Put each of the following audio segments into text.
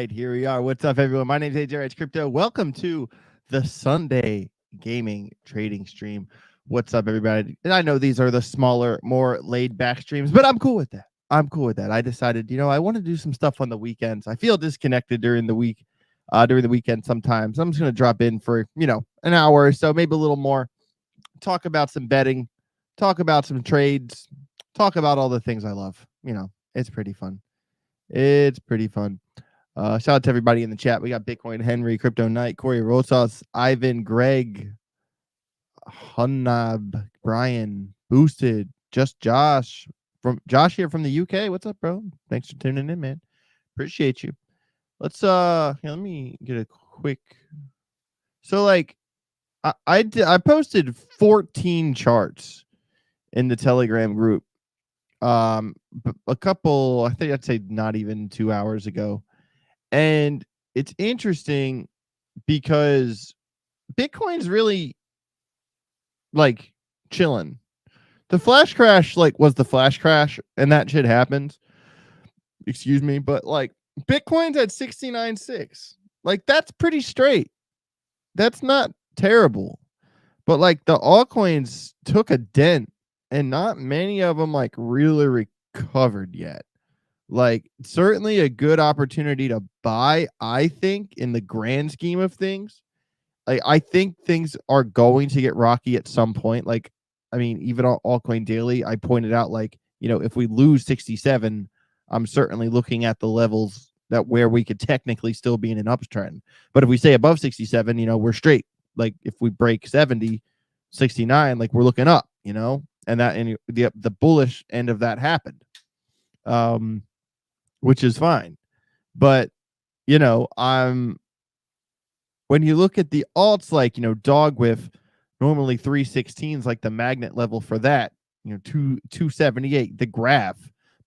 right, here we are. What's up, everyone? My name is AJ Crypto. Welcome to the Sunday gaming trading stream. What's up, everybody? And I know these are the smaller, more laid back streams, but I'm cool with that. I'm cool with that. I decided, I want to do some stuff on the weekends. I feel disconnected during the week, during the weekend sometimes. I'm just going to drop in for, an hour or so, maybe a little more, talk about some betting, talk about some trades, talk about all the things I love. It's pretty fun. It's pretty fun. Shout out to everybody in the chat. We got Bitcoin Henry, Crypto Knight, Corey Rosas, Ivan, Greg, Hunnab, Brian, Boosted, Just Josh from Josh here from the UK. What's up, bro? Thanks for tuning in, man. Appreciate you. Let's let me get a quick. So like I posted 14 charts in the Telegram group. A couple, I think I'd say not even 2 hours ago. And it's interesting because Bitcoin's really like chilling. The flash crash was the flash crash and that shit happens. Excuse me, but Bitcoin's at 69.6. That's pretty straight. That's not terrible. But the altcoins took a dent and not many of them really recovered yet. Certainly a good opportunity to buy, I think, in the grand scheme of things. I think things are going to get rocky at some point. Even on Altcoin Daily, I pointed out, if we lose 67, I'm certainly looking at the levels that where we could technically still be in an uptrend. But if we stay above 67, we're straight. If we break 70, 69, we're looking up, and the bullish end of that happened. Which is fine. But, when you look at the alts, dog with normally 316s, the magnet level for that, 278, the graph,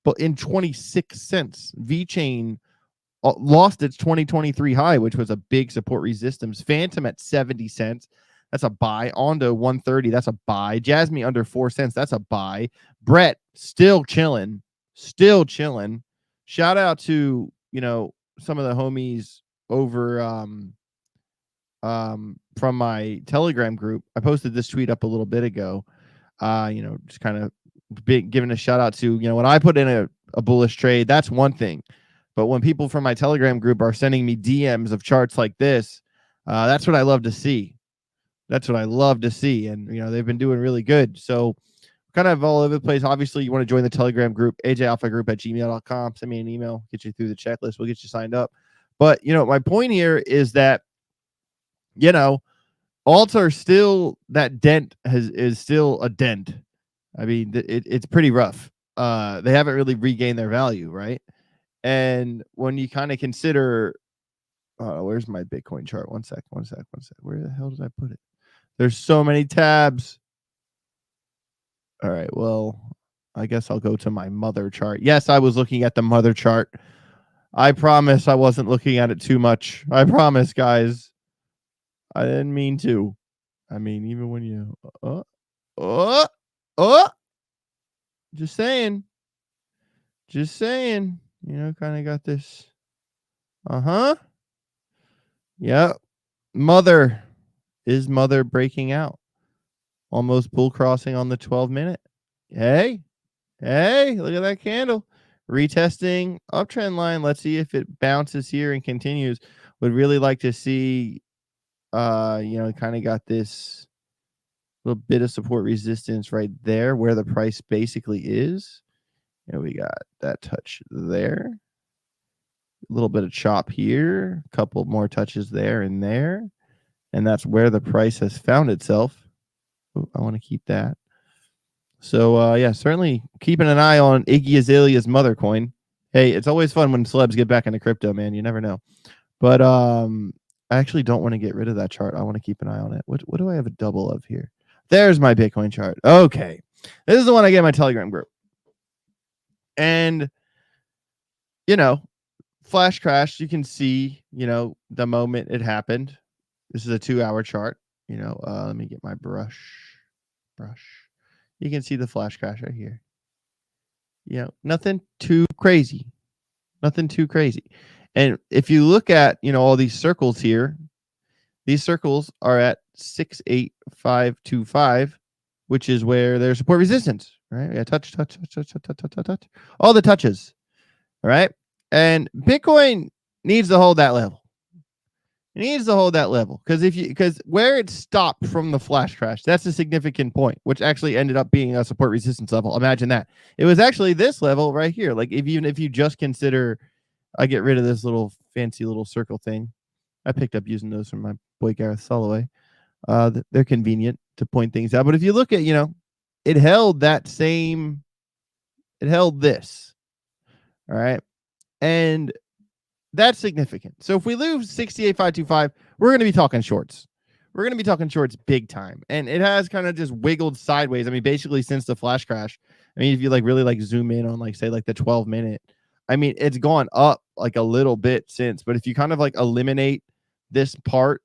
but in 26 cents, VeChain lost its 2023 high, which was a big support resistance. Phantom at 70 cents. That's a buy. Ondo 130. That's a buy. Jasmine under 4 cents. That's a buy. Brett still chilling. Shout out to, some of the homies over from my Telegram group. I posted this tweet up a little bit ago. Just kind of giving a shout out to, when I put in a bullish trade, that's one thing. But when people from my Telegram group are sending me DMs of charts like this, that's what I love to see. And, they've been doing really good. So kind of all over the place. Obviously, you want to join the Telegram group, ajalphagroup@gmail.com. Send me an email, get you through the checklist. We'll get you signed up. But, my point here is that, alts are still, that dent is still a dent. It's pretty rough. They haven't really regained their value, right? And when you kind of consider, where's my Bitcoin chart? One sec. Where the hell did I put it? There's so many tabs. All right, well, I guess I'll go to my mother chart. Yes, I was looking at the mother chart. I promise I wasn't looking at it too much. I promise, guys. I didn't mean to. Even when you... Just saying. Kind of got this. Yep. Mother. Is mother breaking out? Almost bull crossing on the 12-minute. Hey, look at that candle. Retesting uptrend line. Let's see if it bounces here and continues. Would really like to see, kind of got this little bit of support resistance right there where the price basically is. And we got that touch there. A little bit of chop here. A couple more touches there and there. And that's where the price has found itself. I want to keep that. So, certainly keeping an eye on Iggy Azalea's mother coin. Hey, it's always fun when celebs get back into crypto, man. You never know. But I actually don't want to get rid of that chart. I want to keep an eye on it. What do I have a double of here? There's my Bitcoin chart. Okay. This is the one I get in my Telegram group. And, flash crash, you can see, the moment it happened. This is a 2-hour chart. Let me get my brush. You can see the flash crash right here. Nothing too crazy. And if you look at, all these circles here, these circles are at 68525, which is where there's support resistance, right? Yeah, touch, touch, touch, touch, touch, touch, touch, touch. All the touches, all right? And Bitcoin needs to hold that level. It needs to hold that level because where it stopped from the flash crash, that's a significant point, which actually ended up being a support resistance level. Imagine that. It was actually this level right here. Like even if you just consider, I get rid of this little fancy little circle thing. I picked up using those from my boy Gareth Soloway. They're convenient to point things out. But if you look at, it held it held this. All right. And that's significant. So if we lose 68.525, we're going to be talking shorts. We're going to be talking shorts big time. And it has kind of just wiggled sideways. I mean, basically since the flash crash. I mean, if you really zoom in on say the 12-minute, I mean, it's gone up like a little bit since. But if you kind of eliminate this part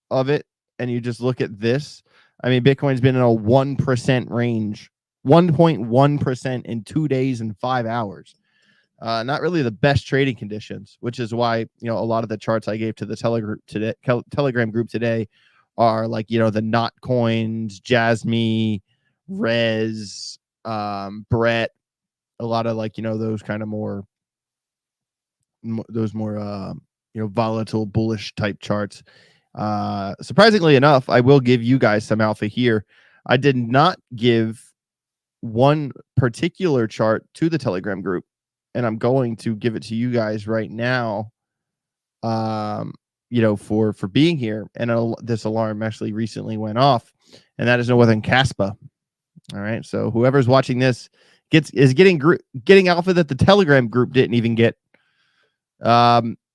of it and you just look at this, I mean, Bitcoin's been in a 1% range, 1.1% in 2 days and 5 hours. Not really the best trading conditions, which is why, a lot of the charts I gave to the Telegram group today are the Not Coins, Jasmy, Rez, Brett, a lot of those kind of more volatile bullish type charts. Surprisingly enough, I will give you guys some alpha here. I did not give one particular chart to the Telegram group, and I'm going to give it to you guys right now. For being here, and this alarm actually recently went off, and that is no other than Caspa. All right, so whoever's watching this is getting alpha that the Telegram group didn't even get.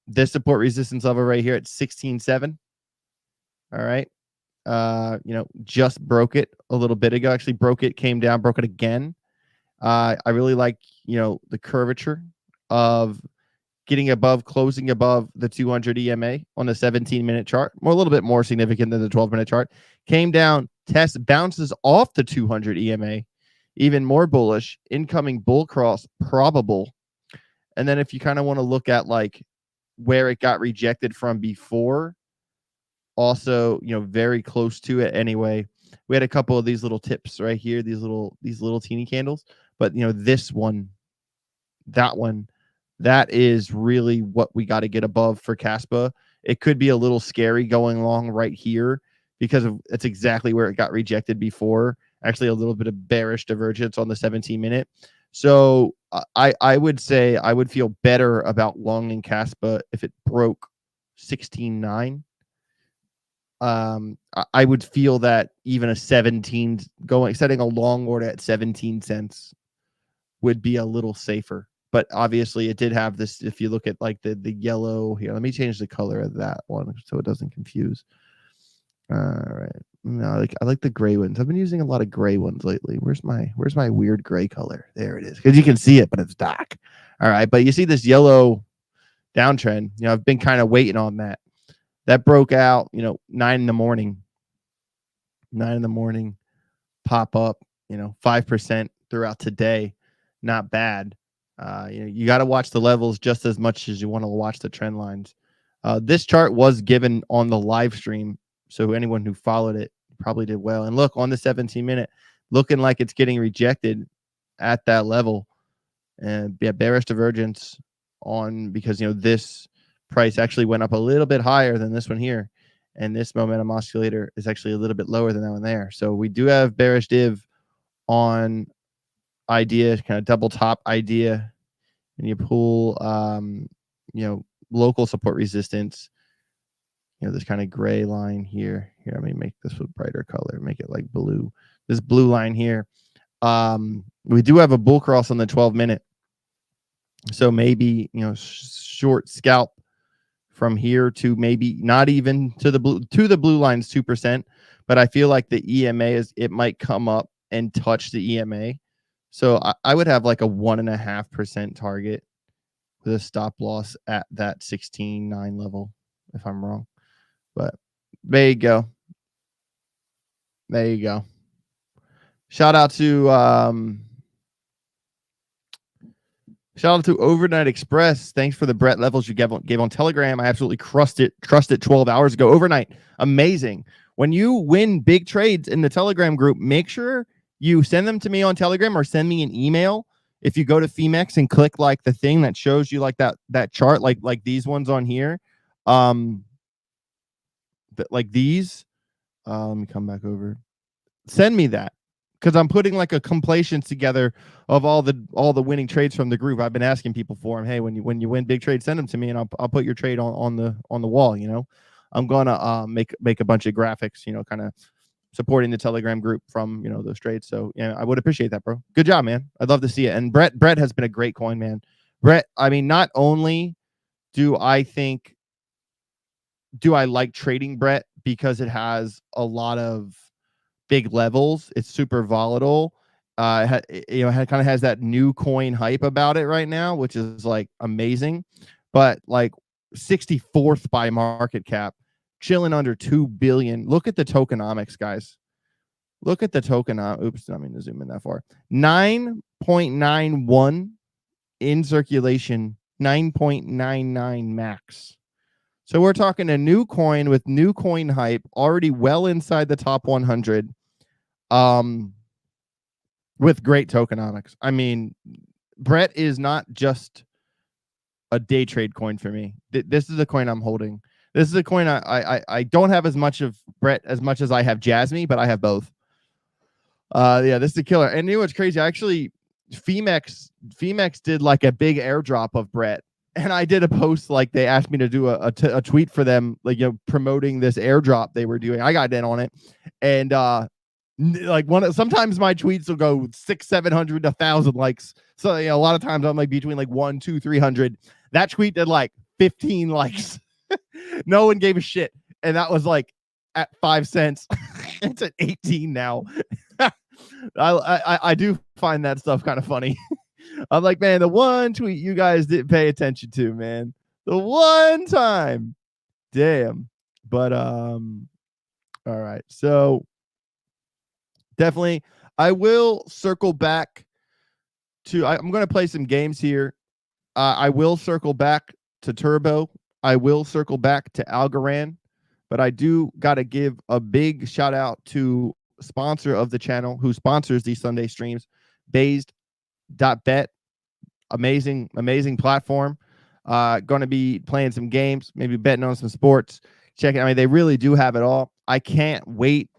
This support resistance level right here at 16.7. All right. Just broke it a little bit ago. Actually broke it, came down, broke it again. I really like, the curvature of closing above the 200 EMA on the 17-minute chart. A little bit more significant than the 12-minute chart. Came down, bounces off the 200 EMA. Even more bullish. Incoming bull cross probable. And then if you kind of want to look at where it got rejected from before, also, very close to it anyway. We had a couple of these little tips right here, these little teeny candles, but this one, that is really what we got to get above for Caspa. It could be a little scary going long right here because it's exactly where it got rejected before. Actually, a little bit of bearish divergence on the 17-minute. So I would say I would feel better about longing Caspa if it broke 16.9. I would feel that even a 17 setting a long order at 17 cents would be a little safer. But obviously it did have this, if you look at the yellow here, let me change the color of that one so it doesn't confuse. All right. No, I like the gray ones. I've been using a lot of gray ones lately. Where's my weird gray color? There it is. Because you can see it, but it's dark. All right. But you see this yellow downtrend. I've been kind of waiting on that. That broke out, 9 in the morning. 9 in the morning, pop up, 5% throughout today. Not bad. You got to watch the levels just as much as you want to watch the trend lines. This chart was given on the live stream, so anyone who followed it probably did well. And look, on the 17-minute, looking like it's getting rejected at that level. And yeah, bearish divergence because this price actually went up a little bit higher than this one here, and this momentum oscillator is actually a little bit lower than that one there. So we do have bearish div on idea, kind of double top idea, and you pull local support resistance, this kind of gray line here. Let me make this a brighter color, make it like blue. This blue line here. We do have a bull cross on the 12-minute, so maybe short scalp from here to maybe not even to the blue line's 2%, but I feel like the EMA it might come up and touch the EMA. So I would have like a 1.5% target with a stop loss at that 16.9 level, if I'm wrong. But there you go. There you go. Shout out to Shout out to Overnight Express. Thanks for the Brett levels you gave on Telegram. I absolutely crushed it 12 hours ago. Overnight. Amazing. When you win big trades in the Telegram group, make sure you send them to me on Telegram or send me an email. If you go to Phemex and click like the thing that shows you like that chart, like these ones on here, like these. Let me come back over. Send me that, because I'm putting like a compilation together of all the winning trades from the group. I've been asking people for them. Hey, when you win big trades, send them to me, and I'll put your trade on the wall. I'm gonna make a bunch of graphics. Kind of supporting the Telegram group from those trades. So yeah, I would appreciate that, bro. Good job, man. I'd love to see it. And Brett has been a great coin, man. Brett, I mean, not only do I like trading Brett because it has a lot of big levels. It's super volatile. It kind of has that new coin hype about it right now, which is like amazing. But like 64th by market cap, chilling under 2 billion. Look at the tokenomics, guys. Look at the token. Oops, I mean to zoom in that far. 9.91 in circulation, 9.99 max. So we're talking a new coin with new coin hype, already well inside the top 100. With great tokenomics. I mean, Brett is not just a day trade coin for me. This is a coin I'm holding. This is a coin I don't have as much of Brett as much as I have Jasmine, but I have both. Yeah, this is a killer. And you know what's crazy? Actually, Phemex did like a big airdrop of Brett, and I did a post, like they asked me to do a tweet for them, like promoting this airdrop they were doing. I got in on it, and like sometimes my tweets will go 600, 700, 1,000 likes. So a lot of times I'm like between like 1, 2, 300. That tweet did like 15 likes. No one gave a shit, and that was like at 5 cents. It's at 18 now. I do find that stuff kind of funny. I'm like, man, the one tweet you guys didn't pay attention to, man. The one time. Damn. But all right. So definitely I will circle back to I'm going to play some games here. I will circle back to Turbo. I will circle back to Algorand, but I do got to give a big shout out to sponsor of the channel who sponsors these Sunday streams, Bazed.Bet. Amazing platform. Going to be playing some games, maybe betting on some sports. Check it. I mean, they really do have it all. I can't wait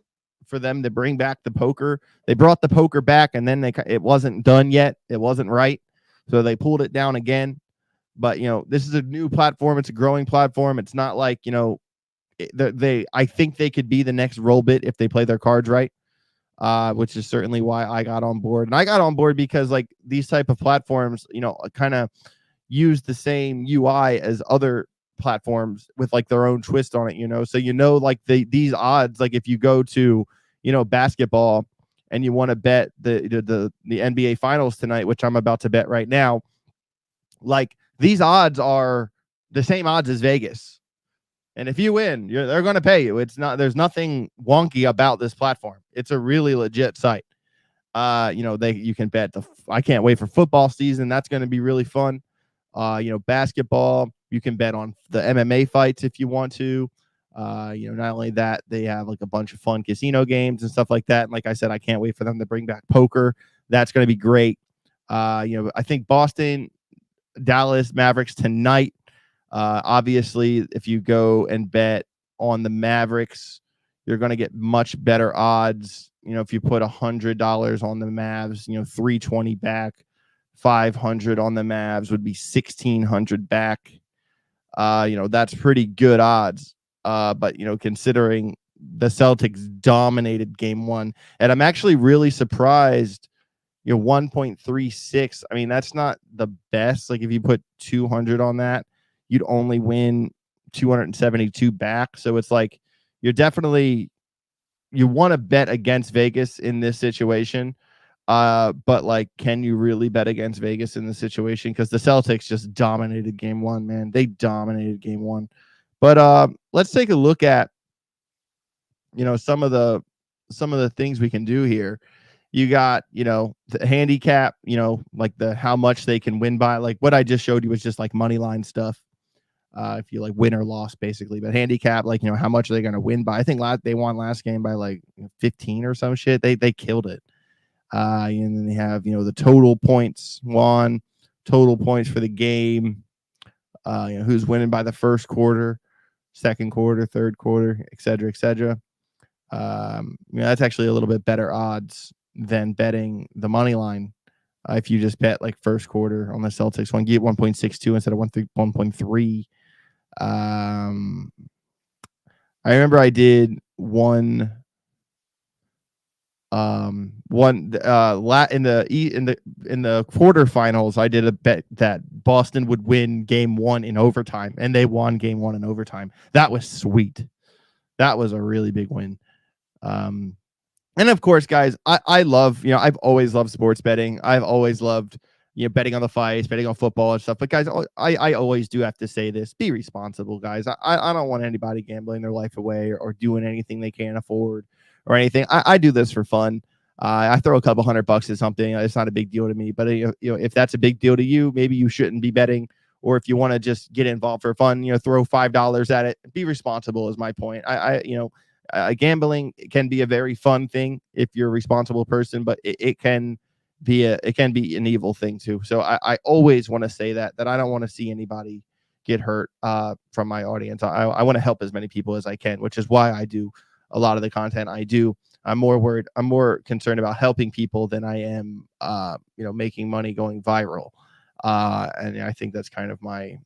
for them to bring back the poker. They brought the poker back, and then it wasn't done yet. It wasn't right, so they pulled it down again. But this is a new platform. It's a growing platform. It's not like I think they could be the next Rollbit if they play their cards right. Which is certainly why I got on board. And I got on board because like these type of platforms, kind of use the same UI as other platforms with like their own twist on it, so like these odds, like if you go to basketball and you want to bet the NBA finals tonight, which I'm about to bet right now, like these odds are the same odds as Vegas. And if you win, they're going to pay you. There's nothing wonky about this platform. It's a really legit site. You can bet I can't wait for football season. That's going to be really fun. Basketball, you can bet on the MMA fights if you want to. Not only that, they have like a bunch of fun casino games and stuff like that. And like I said, I can't wait for them to bring back poker. That's going to be great. I think Boston, Dallas Mavericks tonight. Obviously, if you go and bet on the Mavericks, you're going to get much better odds. If you put $100 on the Mavs, 320 back, 500 on the Mavs would be 1,600 back. That's pretty good odds. But considering the Celtics dominated game one, and I'm actually really surprised. 1.36. I mean, that's not the best. Like if you put 200 on that, you'd only win 272 back. So it's like you want to bet against Vegas in this situation. But like, can you really bet against Vegas in this situation? Because the Celtics just dominated game one, man. They dominated game one. But let's take a look at some of the things we can do here. You got, the handicap, like the how much they can win by. Like what I just showed you was just like money line stuff. If you like win or loss, basically. But handicap, like, how much are they going to win by? I think they won last game by like 15 or some shit. They killed it. And then they have, the total points won, total points for the game, who's winning by the first quarter, second quarter, third quarter, et cetera, et cetera. That's actually a little bit better odds than betting the money line. If you just bet like first quarter on the Celtics one, you get 1.62 instead of 1.3. I remember I did one in the quarterfinals. I did a bet that Boston would win game 1 in overtime, and they won game 1 in overtime. That was sweet. That was a really big win. And of course, guys, I love, I've always loved sports betting. I've always loved, betting on the fights, betting on football and stuff. But guys, I always do have to say this: be responsible, guys. I don't want anybody gambling their life away or doing anything they can't afford or anything. I do this for fun. I throw a couple $100 at something. It's not a big deal to me. But if that's a big deal to you, maybe you shouldn't be betting. Or if you want to just get involved for fun, throw $5 at it. Be responsible is my point. Gambling can be a very fun thing if you're a responsible person, but it can be an evil thing too. So I always want to say that I don't want to see anybody get hurt from my audience. I want to help as many people as I can, which is why I do a lot of the content I do. I'm more concerned about helping people than I am making money going viral. And I think that's kind of my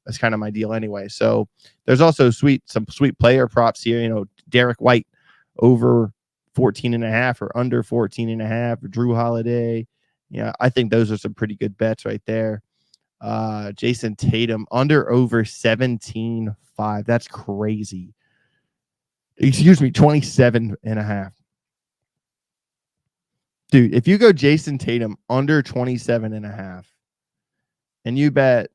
deal anyway. So there's also some sweet player props here. Derek White over 14.5 or under 14.5, or Drew Holiday. I think those are some pretty good bets right there. Jason Tatum under over 17.5. That's crazy. Excuse me, 27.5. Dude, if you go Jason Tatum under 27.5 and you bet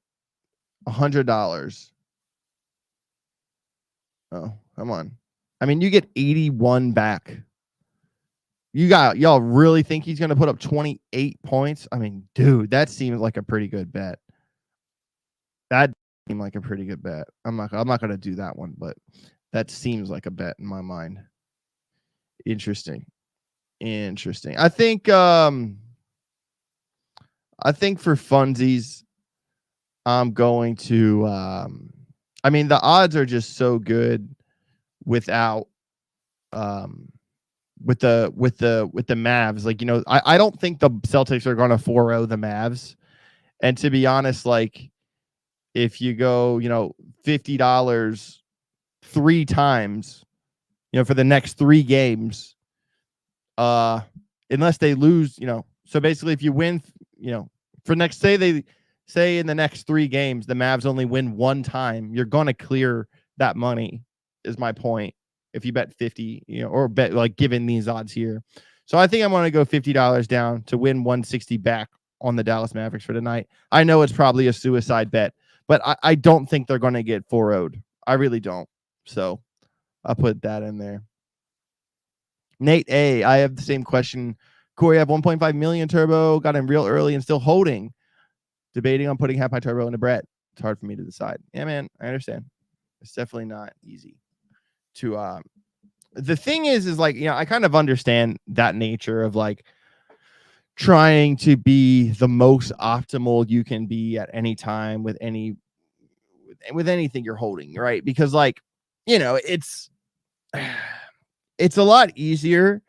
$100. Oh, come on. I mean, you get 81 back. Y'all really think he's going to put up 28 points? I mean, dude, that seems like a pretty good bet. That seemed like a pretty good bet. I'm not going to do that one, but that seems like a bet in my mind. Interesting. I think for funsies, I'm going to I mean, the odds are just so good without with the Mavs. Like, I don't think the Celtics are going to 4-0 the Mavs. And to be honest, like, if you go, $50 3 times, for the next 3 games, unless they lose, so basically if you win, for next, say in the next 3 games, the Mavs only win 1 time, you're going to clear that money, is my point. If you bet 50, or bet like given these odds here. So I think I'm going to go $50 down to win 160 back on the Dallas Mavericks for tonight. I know it's probably a suicide bet, but I don't think they're going to get 4-0'd. I really don't. So I'll put that in there. Nate A, I have the same question. Corey, I have 1.5 million turbo, got in real early and still holding. Debating on putting half my turbo into Brett. It's hard for me to decide. Yeah, man, I understand. It's definitely not easy to the thing is like, I kind of understand that nature of like trying to be the most optimal you can be at any time with anything you're holding, right? Because like, it's a lot easier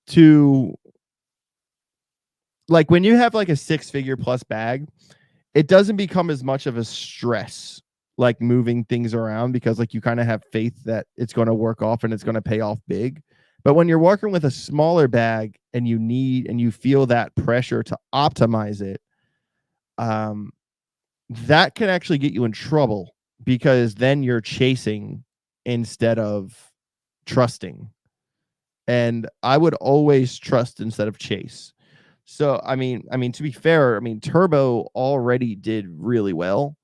to, like, when you have like a 6-figure plus bag, it doesn't become as much of a stress, like moving things around, because like you kind of have faith that it's going to work off and it's going to pay off big. But when you're working with a smaller bag and you feel that pressure to optimize it, that can actually get you in trouble, because then you're chasing instead of trusting. And I would always trust instead of chase. So, I mean, to be fair, Turbo already did really well.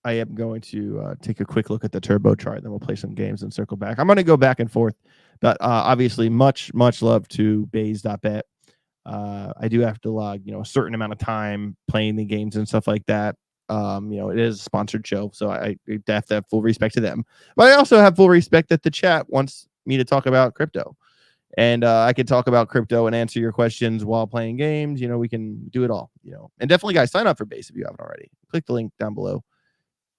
I am going to take a quick look at the Turbo chart, then we'll play some games and circle back. I'm going to go back and forth But obviously, much love to Bazed.Bet. I do have to log, a certain amount of time playing the games and stuff like that. It is a sponsored show, so I have to have full respect to them. But I also have full respect that the chat wants me to talk about crypto. And I can talk about crypto and answer your questions while playing games. We can do it all, And definitely, guys, sign up for Base if you haven't already. Click the link down below.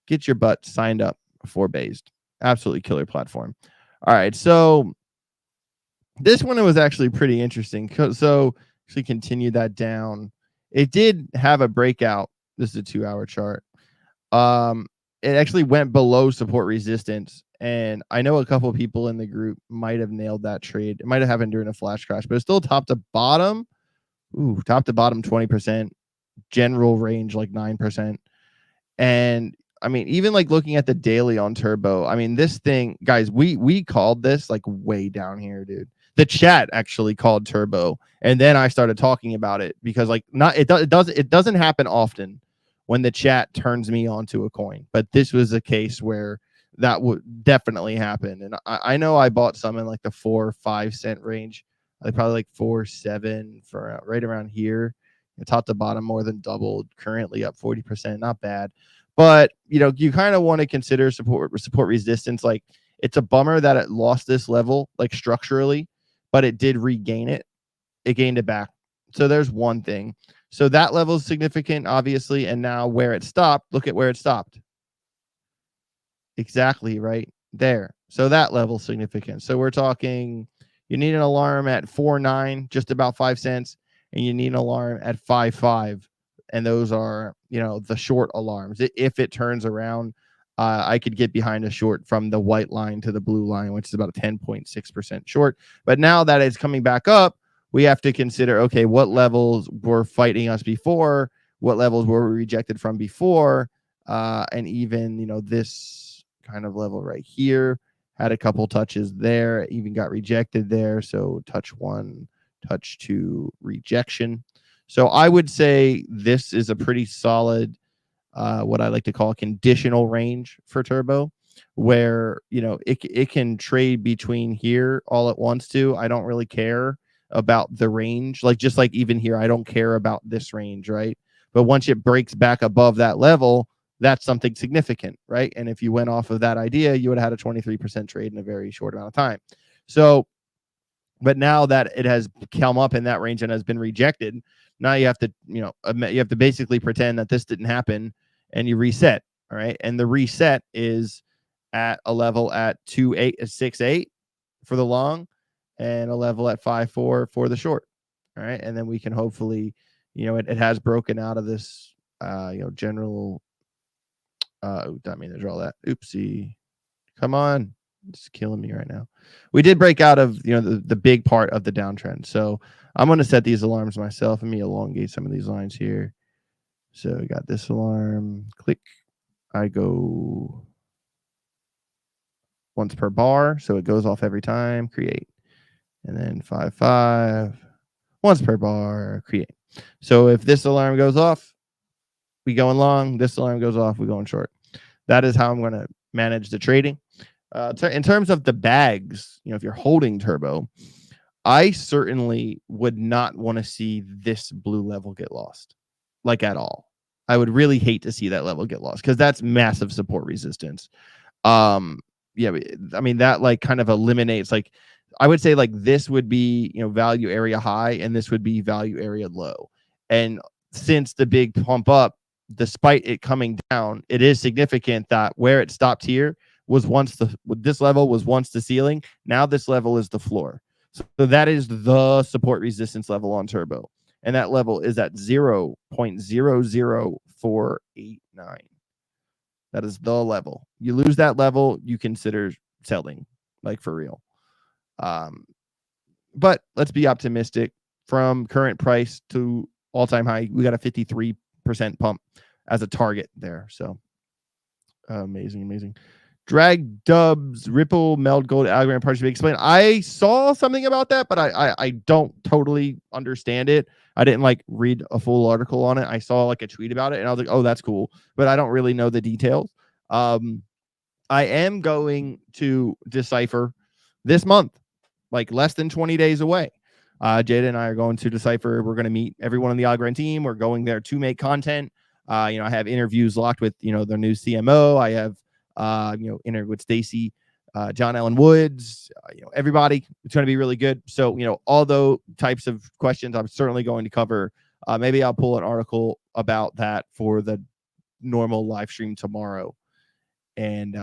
Get your butt signed up for Based. Absolutely killer platform. All right, so this one was actually pretty interesting. So actually continue that down. It did have a breakout. This is a 2-hour chart. It actually went below support resistance, and I know a couple of people in the group might have nailed that trade. It might have happened during a flash crash, but it's still top to bottom. Top to bottom 20%, general range like 9%. And I mean, even like looking at the daily on Turbo, I mean, this thing, guys, we called this like way down here, dude. The chat actually called Turbo, and then I started talking about it because like it doesn't happen often when the chat turns me onto a coin, but this was a case where that would definitely happen. And I know I bought some in like the 4 or 5 cent range, probably like 4, 7 for right around here. Top to bottom more than doubled, currently up 40%, not bad. But you kind of want to consider support resistance. Like, it's a bummer that it lost this level, like structurally, but it did regain it. It gained it back. So there's one thing. So that level is significant, obviously. And now where it stopped, look at where it stopped. Exactly right there. So that level is significant. So we're talking, you need an alarm at 4.9, just about 5 cents, and you need an alarm at 5.5. And those are, the short alarms. If it turns around, I could get behind a short from the white line to the blue line, which is about a 10.6% short. But now that it's coming back up, we have to consider, okay, what levels were fighting us before? What levels were we rejected from before? And even, this kind of level right here had a couple touches there, even got rejected there. So touch 1, touch 2, rejection. So I would say this is a pretty solid, what I like to call a conditional range for Turbo, where it can trade between here all it wants to. I don't really care about the range, like just like even here, I don't care about this range, right? But once it breaks back above that level, that's something significant, right? And if you went off of that idea, you would have had a 23% trade in a very short amount of time. So, but now that it has come up in that range and has been rejected, now you have to, you have to basically pretend that this didn't happen, and you reset. All right. And the reset is at a level at 2.868 for the long, and a level at 5.4 for the short. All right. And then we can hopefully, it has broken out of this, general. Didn't mean to draw that. Oopsie. Come on. It's killing me right now. We did break out of, the big part of the downtrend. So I'm going to set these alarms myself. Let me elongate some of these lines here. So we got this alarm. Click. I go once per bar. So it goes off every time. Create. And then 5.5. Once per bar. Create. So if this alarm goes off, we going long. This alarm goes off, we going short. That is how I'm going to manage the trading. In terms of the bags, if you're holding Turbo, I certainly would not want to see this blue level get lost, like at all. I would really hate to see that level get lost because that's massive support resistance. Yeah, I mean, that like kind of eliminates, like, I would say like this would be, value area high, and this would be value area low. And since the big pump up, despite it coming down, it is significant that where it stopped here was once this level was once the ceiling. Now this level is the floor. So that is the support resistance level on Turbo. And that level is at 0.00489. That is the level. You lose that level, you consider selling, like for real. But let's be optimistic. From current price to all-time high, we got a 53% pump as a target there. So amazing. Drag dubs, Ripple, Meld Gold, Algorand, partially explain. I saw something about that, but I don't totally understand it. I didn't like read a full article on it. I saw like a tweet about it, and I was like, oh, that's cool. But I don't really know the details. I am going to decipher this month. like less than 20 days away. Jada and I are going to Decipher. We're going to meet everyone on the Algorand team. We're going there to make content. I have interviews locked with, their new CMO. I have, interview with Stacy, John Allen Woods, everybody. It's going to be really good. So, all those types of questions I'm certainly going to cover. Maybe I'll pull an article about that for the normal live stream tomorrow. And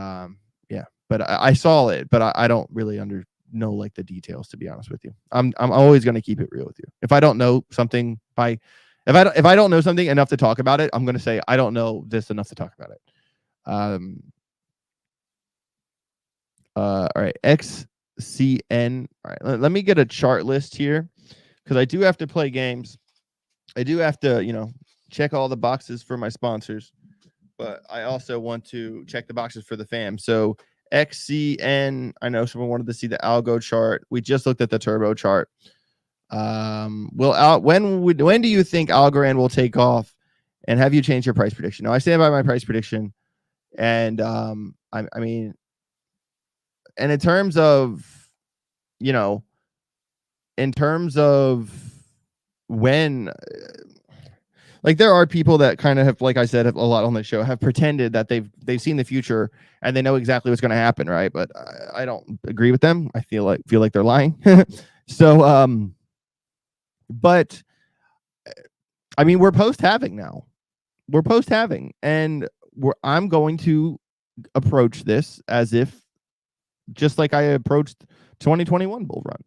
but I saw it, but I don't really know like the details, to be honest with you. I'm always going to keep it real with you. If I don't know something if I don't know something enough to talk about it, I'm going to say I don't know this enough to talk about it. All right, XCN. All right, let me get a chart list here because I do have to play games. I do have to, check all the boxes for my sponsors, but I also want to check the boxes for the fam. So XCN, I know someone wanted to see the algo chart. We just looked at the turbo chart. When do you think Algorand will take off? And have you changed your price prediction? Now I stand by my price prediction, and I mean, and in terms of when, like there are people that kind of have, like I said, a lot on the show have pretended that they've seen the future and they know exactly what's going to happen, right? But I don't agree with them. I feel like they're lying. So, but I mean, we're post-halving now. We're post-halving, and I'm going to approach this as if just like I approached 2021 bull run.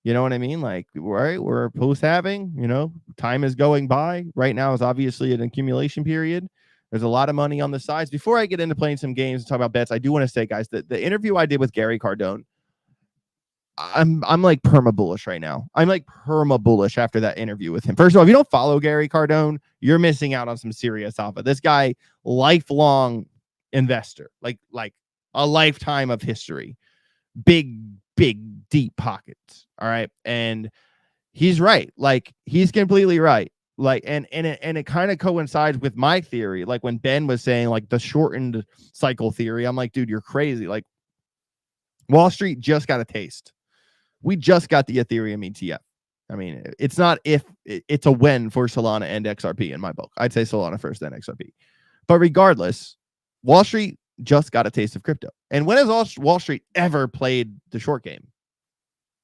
You know what I mean? Like, right, we're post-halving, time is going by. Right now is obviously an accumulation period. There's a lot of money on the sides. Before I get into playing some games and talk about bets, I do want to say, guys, that the interview I did with Gary Cardone, I'm like perma bullish right now. I'm like perma bullish after that interview with him. First of all, if you don't follow Gary Cardone, you're missing out on some serious alpha. This guy, lifelong investor, like a lifetime of history, big, deep pockets. All right. And he's right. Like he's completely right. Like, and it kind of coincides with my theory. Like when Ben was saying like the shortened cycle theory, I'm like, dude, you're crazy. Like Wall Street just got a taste. We just got the Ethereum ETF. I mean, it's not if, it's a when for Solana and XRP in my book. I'd say Solana first, then XRP. But regardless, Wall Street just got a taste of crypto. And when has Wall Street ever played the short game?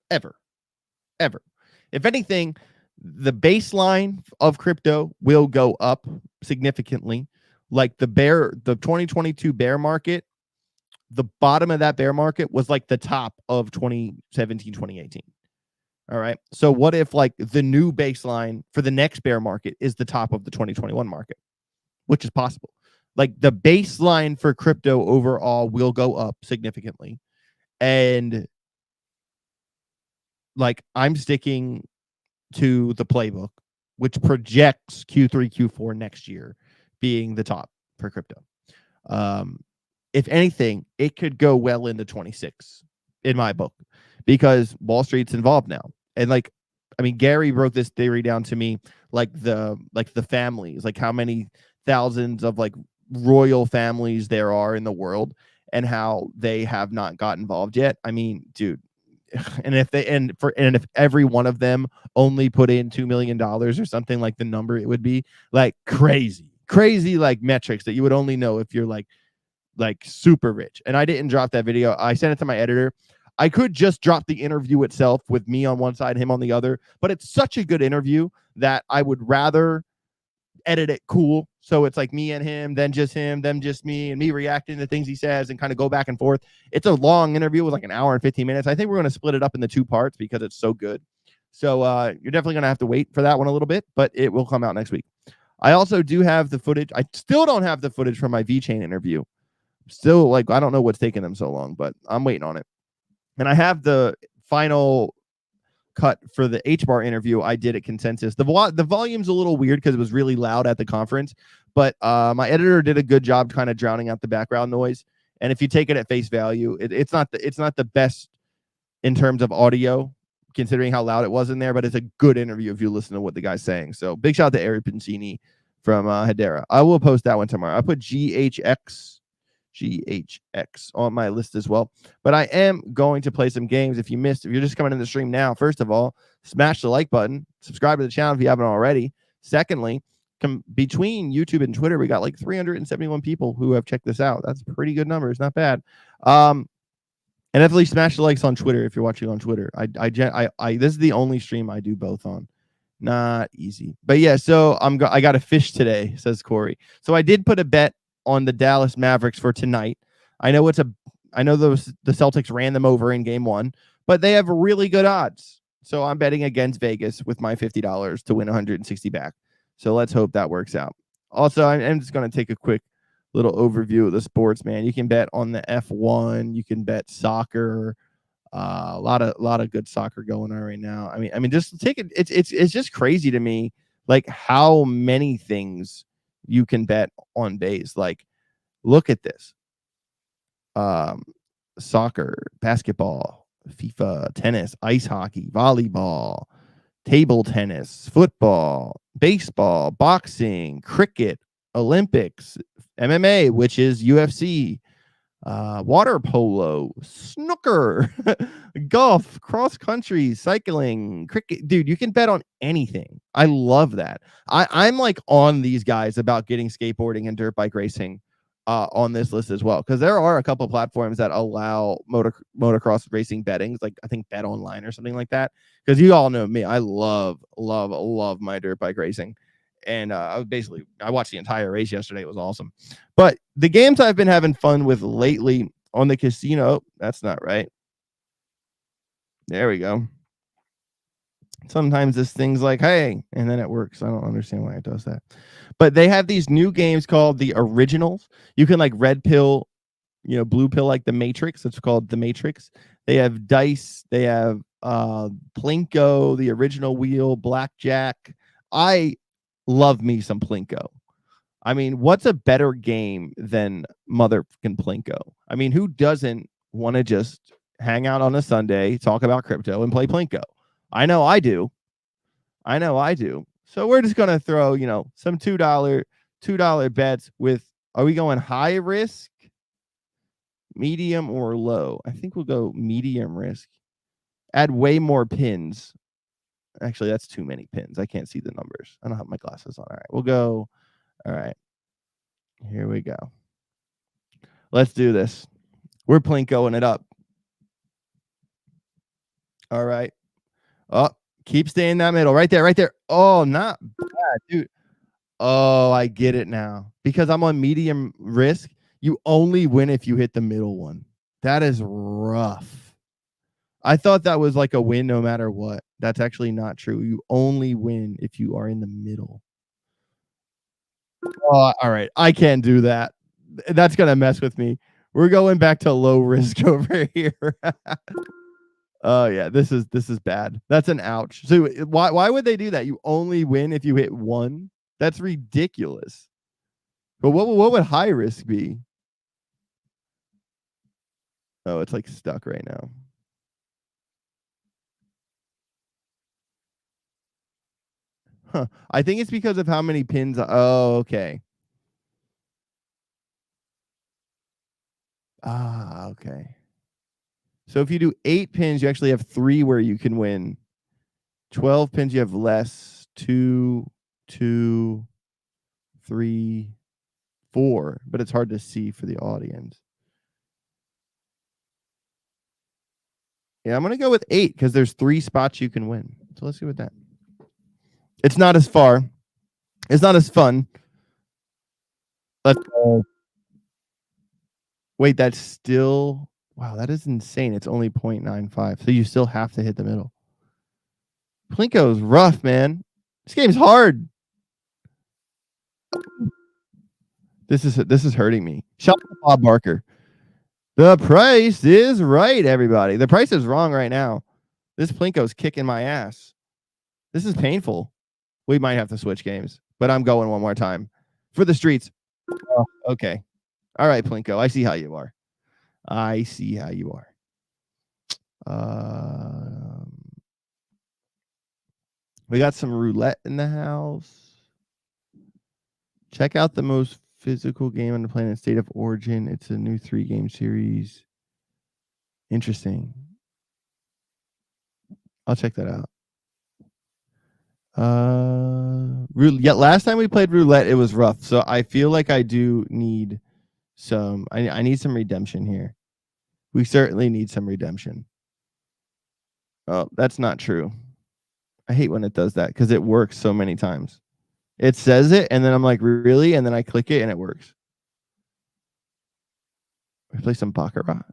Ever. If anything, the baseline of crypto will go up significantly. Like the 2022 bear market, the bottom of that bear market was like the top of 2017, 2018. All right. So what if like the new baseline for the next bear market is the top of the 2021 market, which is possible. Like the baseline for crypto overall will go up significantly. And like I'm sticking to the playbook, which projects Q3, Q4 next year being the top for crypto. If anything, it could go well into 26 in my book because Wall Street's involved now. And like, I mean, Gary wrote this theory down to me, like the families, like how many thousands of like royal families there are in the world and how they have not got involved yet. I mean, dude, and if every one of them only put in $2 million or something, like the number it would be like crazy like metrics that you would only know if you're like super rich. And I didn't drop that video. I sent it to my editor. I could just drop the interview itself with me on one side, him on the other, but it's such a good interview that I would rather edit it cool. So it's like me and him, then just him, then just me, and me reacting to things he says and kind of go back and forth. It's a long interview with like an hour and 15 minutes. I think we're going to split it up into 2 parts because it's so good. So you're definitely going to have to wait for that one a little bit, but it will come out next week. I also do have the footage. I still don't have the footage from my VeChain interview. Still, like, I don't know what's taking them so long, but I'm waiting on it. And I have the final cut for the HBAR interview I did at Consensus. The volume's a little weird because it was really loud at the conference, but my editor did a good job kind of drowning out the background noise. And if you take it at face value, it's not the best in terms of audio, considering how loud it was in there, but it's a good interview if you listen to what the guy's saying. So big shout out to Eric Pincini from Hedera. I will post that one tomorrow. I put GHX GHX on my list as well. But I am going to play some games. If you're just coming in the stream now, first of all, smash the like button, subscribe to the channel if you haven't already. Secondly, between YouTube and Twitter, we got like 371 people who have checked this out. That's pretty good numbers, not bad. And definitely smash the likes on Twitter if you're watching on Twitter. I this is the only stream I do both on. Not easy. But yeah, so I got a fish today, says Corey. So I did put a bet on the Dallas Mavericks for tonight. I know the Celtics ran them over in game 1, but they have really good odds. So I'm betting against Vegas with my $50 to win 160 back. So let's hope that works out. Also, I'm just going to take a quick little overview of the sports, man. You can bet on the F1, you can bet soccer. A lot of good soccer going on right now. I mean, just take it. It's just crazy to me, like how many things you can bet on Bazed. Like, look at this: soccer, basketball, FIFA, tennis, ice hockey, volleyball, table tennis, football, baseball, boxing, cricket, Olympics, MMA, which is UFC, water polo, snooker, golf, cross country, cycling, cricket. Dude, you can bet on anything. I love that. I'm like on these guys about getting skateboarding and dirt bike racing on this list as well, because there are a couple platforms that allow motocross racing bettings, like I think Bet Online or something like that. Because you all know me, I love my dirt bike racing. And I watched the entire race yesterday. It was awesome. But the games I've been having fun with lately on the casino, that's not right. There we go. Sometimes this thing's like, hey, and then it works. I don't understand why it does that. But they have these new games called the Originals. You can like red pill, blue pill, like the Matrix. It's called the Matrix. They have dice. They have Plinko, the original wheel, blackjack. I love me some Plinko. I mean, what's a better game than motherfucking Plinko? I mean, who doesn't want to just hang out on a Sunday, talk about crypto, and play Plinko? I know I do. So we're just gonna throw, some $2 bets with. Are we going high risk, medium, or low? I think we'll go medium risk. Add way more pins. Actually, that's too many pins. I can't see the numbers. I don't have my glasses on. All right, we'll go. All right, here we go. Let's do this. We're Plinkoing it up. All right. Oh, keep staying in that middle. Right there. Oh, not bad, dude. Oh, I get it now. Because I'm on medium risk, you only win if you hit the middle one. That is rough. I thought that was like a win no matter what. That's actually not true. You only win if you are in the middle. Oh, all right. I can't do that. That's going to mess with me. We're going back to low risk over here. Oh yeah, this is bad. That's an ouch. So why would they do that? You only win if you hit one? That's ridiculous. But what would high risk be? Oh, it's like stuck right now. Huh. I think it's because of how many pins. Oh, okay. Ah, okay. So if you do 8 pins, you actually have 3 where you can win. 12 pins, you have less. 2, 2, 3, 4. But it's hard to see for the audience. Yeah, I'm gonna go with 8 because there's 3 spots you can win. So let's go with that. It's not as far. It's not as fun. Let's go. Wait, that's still wow. That is insane. It's only 0.95, so you still have to hit the middle. Plinko is rough, man. This game's hard. This is hurting me. Shout out to Bob Barker. The price is right, everybody. The price is wrong right now. This Plinko's kicking my ass. This is painful. We might have to switch games, but I'm going one more time for the streets. Oh, okay. All right, Plinko. I see how you are. We got some roulette in the house. Check out the most physical game on the planet State of Origin. It's a new 3-game series. Interesting. I'll check that out. Yeah, last time we played roulette, it was rough. So I feel like I do need some. I need some redemption here. We certainly need some redemption. Oh, that's not true. I hate when it does that because it works so many times. It says it, and then I'm like, really? And then I click it, and it works. We play some Baccarat.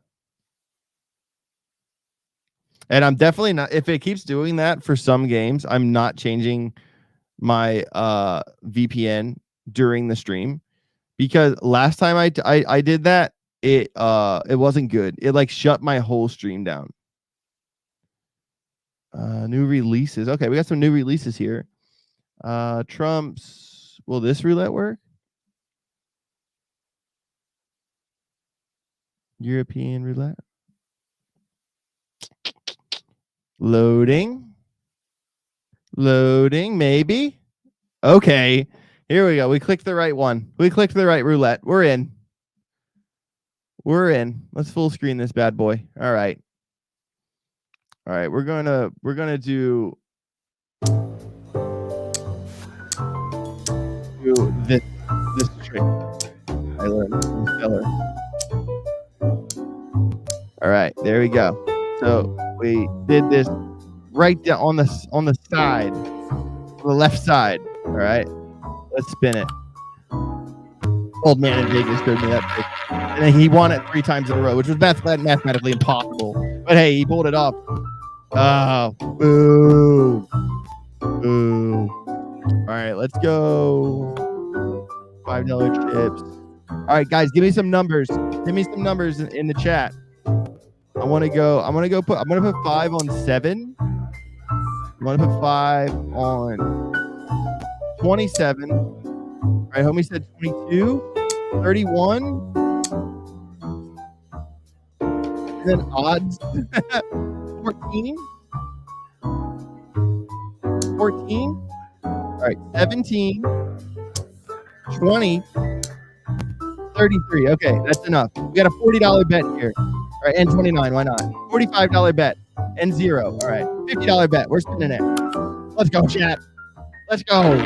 And I'm definitely not, if it keeps doing that for some games, I'm not changing my VPN during the stream, because last time I did that, it wasn't good. It like shut my whole stream down. New releases. Okay, we got some new releases here. Trump's. Will this roulette work? European roulette. Loading. Maybe. Okay. Here we go. We clicked the right one. We clicked the right roulette. We're in. Let's full screen this bad boy. All right. We're gonna do this trick I learned from Feller. All right, there we go. So we did this right down on the side, on the left side. All right, let's spin it. Old man in Vegas showed me that trick, and then he won it 3 times in a row, which was mathematically impossible. But hey, he pulled it off. Oh, boo. All right, let's go. $5 chips. All right, guys, give me some numbers. Give me some numbers in the chat. I'm gonna put 5 on 7. I'm gonna put 5 on 27. All right, homie said 22, 31, and then odds 14. 14. All right, 17, 20, 33. Okay, that's enough. We got a $40 bet here. All right, and 29. Why not? $45 bet and 0. All right, $50 bet. We're spinning it. Let's go, chat. Let's go. We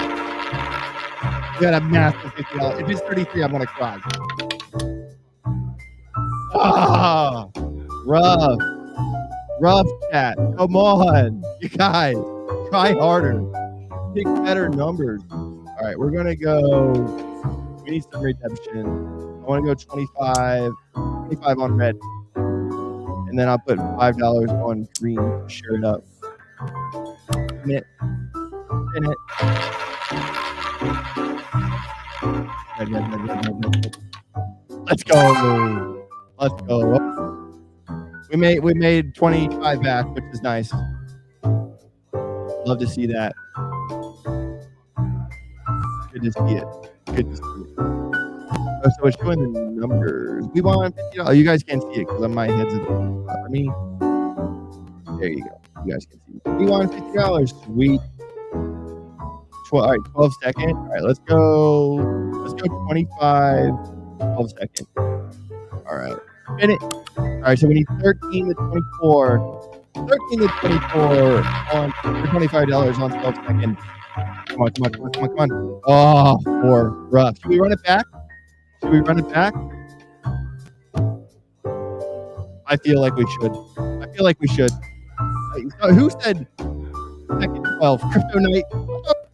got a massive $50. If it's 33, I'm gonna cry. Ah, rough chat. Come on, you guys. Try harder. Pick better numbers. All right, we're gonna go. We need some redemption. I want to go 25 on red, and then I'll put $5 on green to share it up. Spin it. Let's go. We made 25 back, which is nice. Love to see that. Good to see it. Oh, so it's showing the numbers. We won $50. You guys can't see it because my head's for me. There you go. You guys can see it. We won $50. Sweet. All right, 12 seconds. All right, let's go 25, 12 seconds. All right. Spin it. All right, so we need 13 to 24. 13 to 24 on for $25 on 12 seconds. Come on. Oh, 4. Rough. Should we run it back? I feel like we should. Who said second 12? Crypto Night?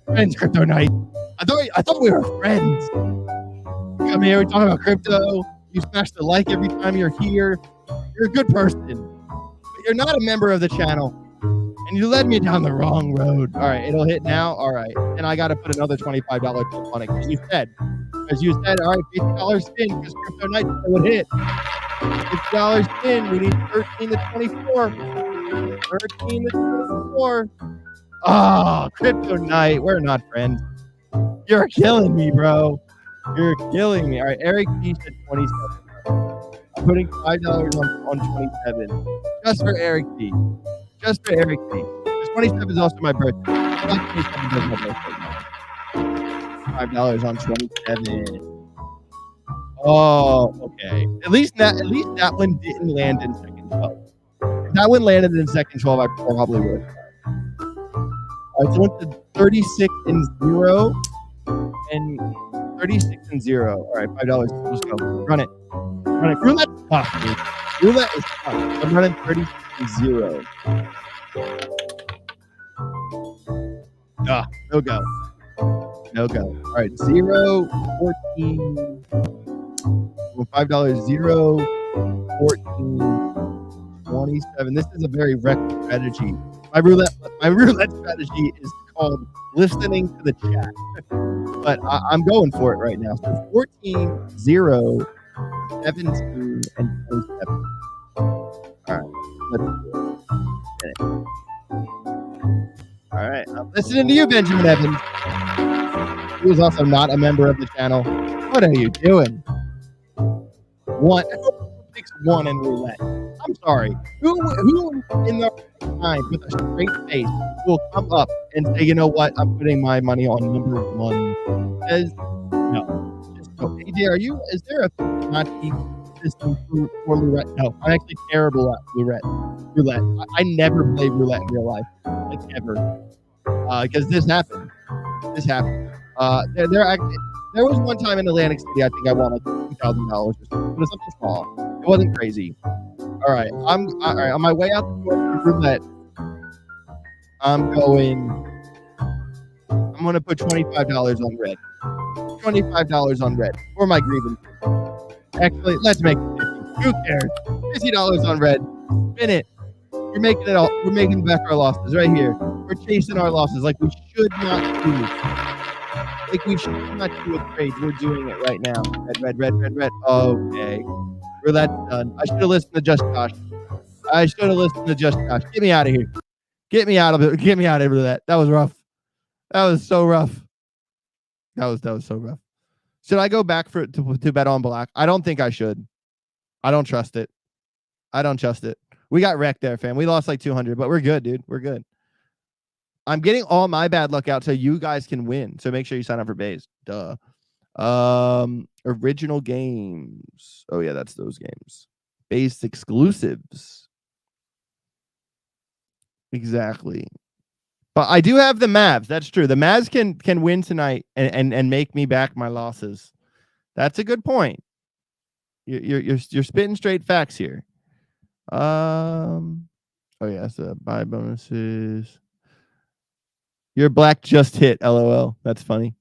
Friends, Crypto Night. I thought we were friends. You come here, we talk about crypto. You smash the like every time you're here. You're a good person. But you're not a member of the channel. And you led me down the wrong road. All right, it'll hit now. All right. And I got to put another $25 tip on it because you said, all right, $50 spin because Crypto Night would hit. $50 spin. We need 13 to 24. 13 to 24. Oh, Crypto Night. We're not friends. You're killing me, bro. You're killing me. All right, Eric P said 27. I'm putting $5 on 27. Just for Eric P. Because 27 is also my birthday. $5 on 27. Oh, okay. At least that one didn't land in second 12. If that one landed in second 12, I probably would. All right, so went to 36 and 0 and 36 and 0. All right, $5. Let's go. Run it. Run it. Roulette is tough, dude. Roulette is tough. I'm running 36 and 0. No go. No go. All right, 0, 14. $5, 0, 14, 27. This is a very reckless strategy. My roulette strategy is called listening to the chat. But I'm going for it right now. So 14, 0, 17, and 27. All right. Let's do it. All right. I'm listening to you, Benjamin Evans. He was also not a member of the channel. What are you doing? One. Picks one in roulette. I'm sorry. Who in their mind with a straight face will come up and say, you know what? I'm putting my money on number one. Says no. Just no. AJ, is there a Fibonacci system for roulette? No, I'm actually terrible at roulette. I never play roulette in real life, like ever, because this happened. There was one time in Atlantic City, I think I won like $2,000 or something. It was something small. It wasn't crazy. All right, on my way out the door for roulette. I'm gonna put $25 on red. $25 on red for my grievance. Actually, let's make it 50. Who cares? $50 on red. Spin it. We're making it all. We're making back our losses right here. We're chasing our losses like we should not do. Like we should not do a trade. We're doing it right now. Red. Okay. Roulette's done. I should have listened to Just Josh. Get me out of here. Get me out of it. Get me out of roulette. That was rough. That was so rough. That was so rough. Should I go back to bet on black? I don't think I should. I don't trust it. We got wrecked there, fam. We lost like 200, but we're good, dude. We're good. I'm getting all my bad luck out so you guys can win. So make sure you sign up for Bazed. Duh. Original games. Oh yeah, that's those games. Bazed exclusives. Exactly. But I do have the Mavs. That's true. The Mavs can win tonight and make me back my losses. That's a good point. You're spitting straight facts here. Oh yeah, so buy bonuses. Your black just hit. LOL. That's funny.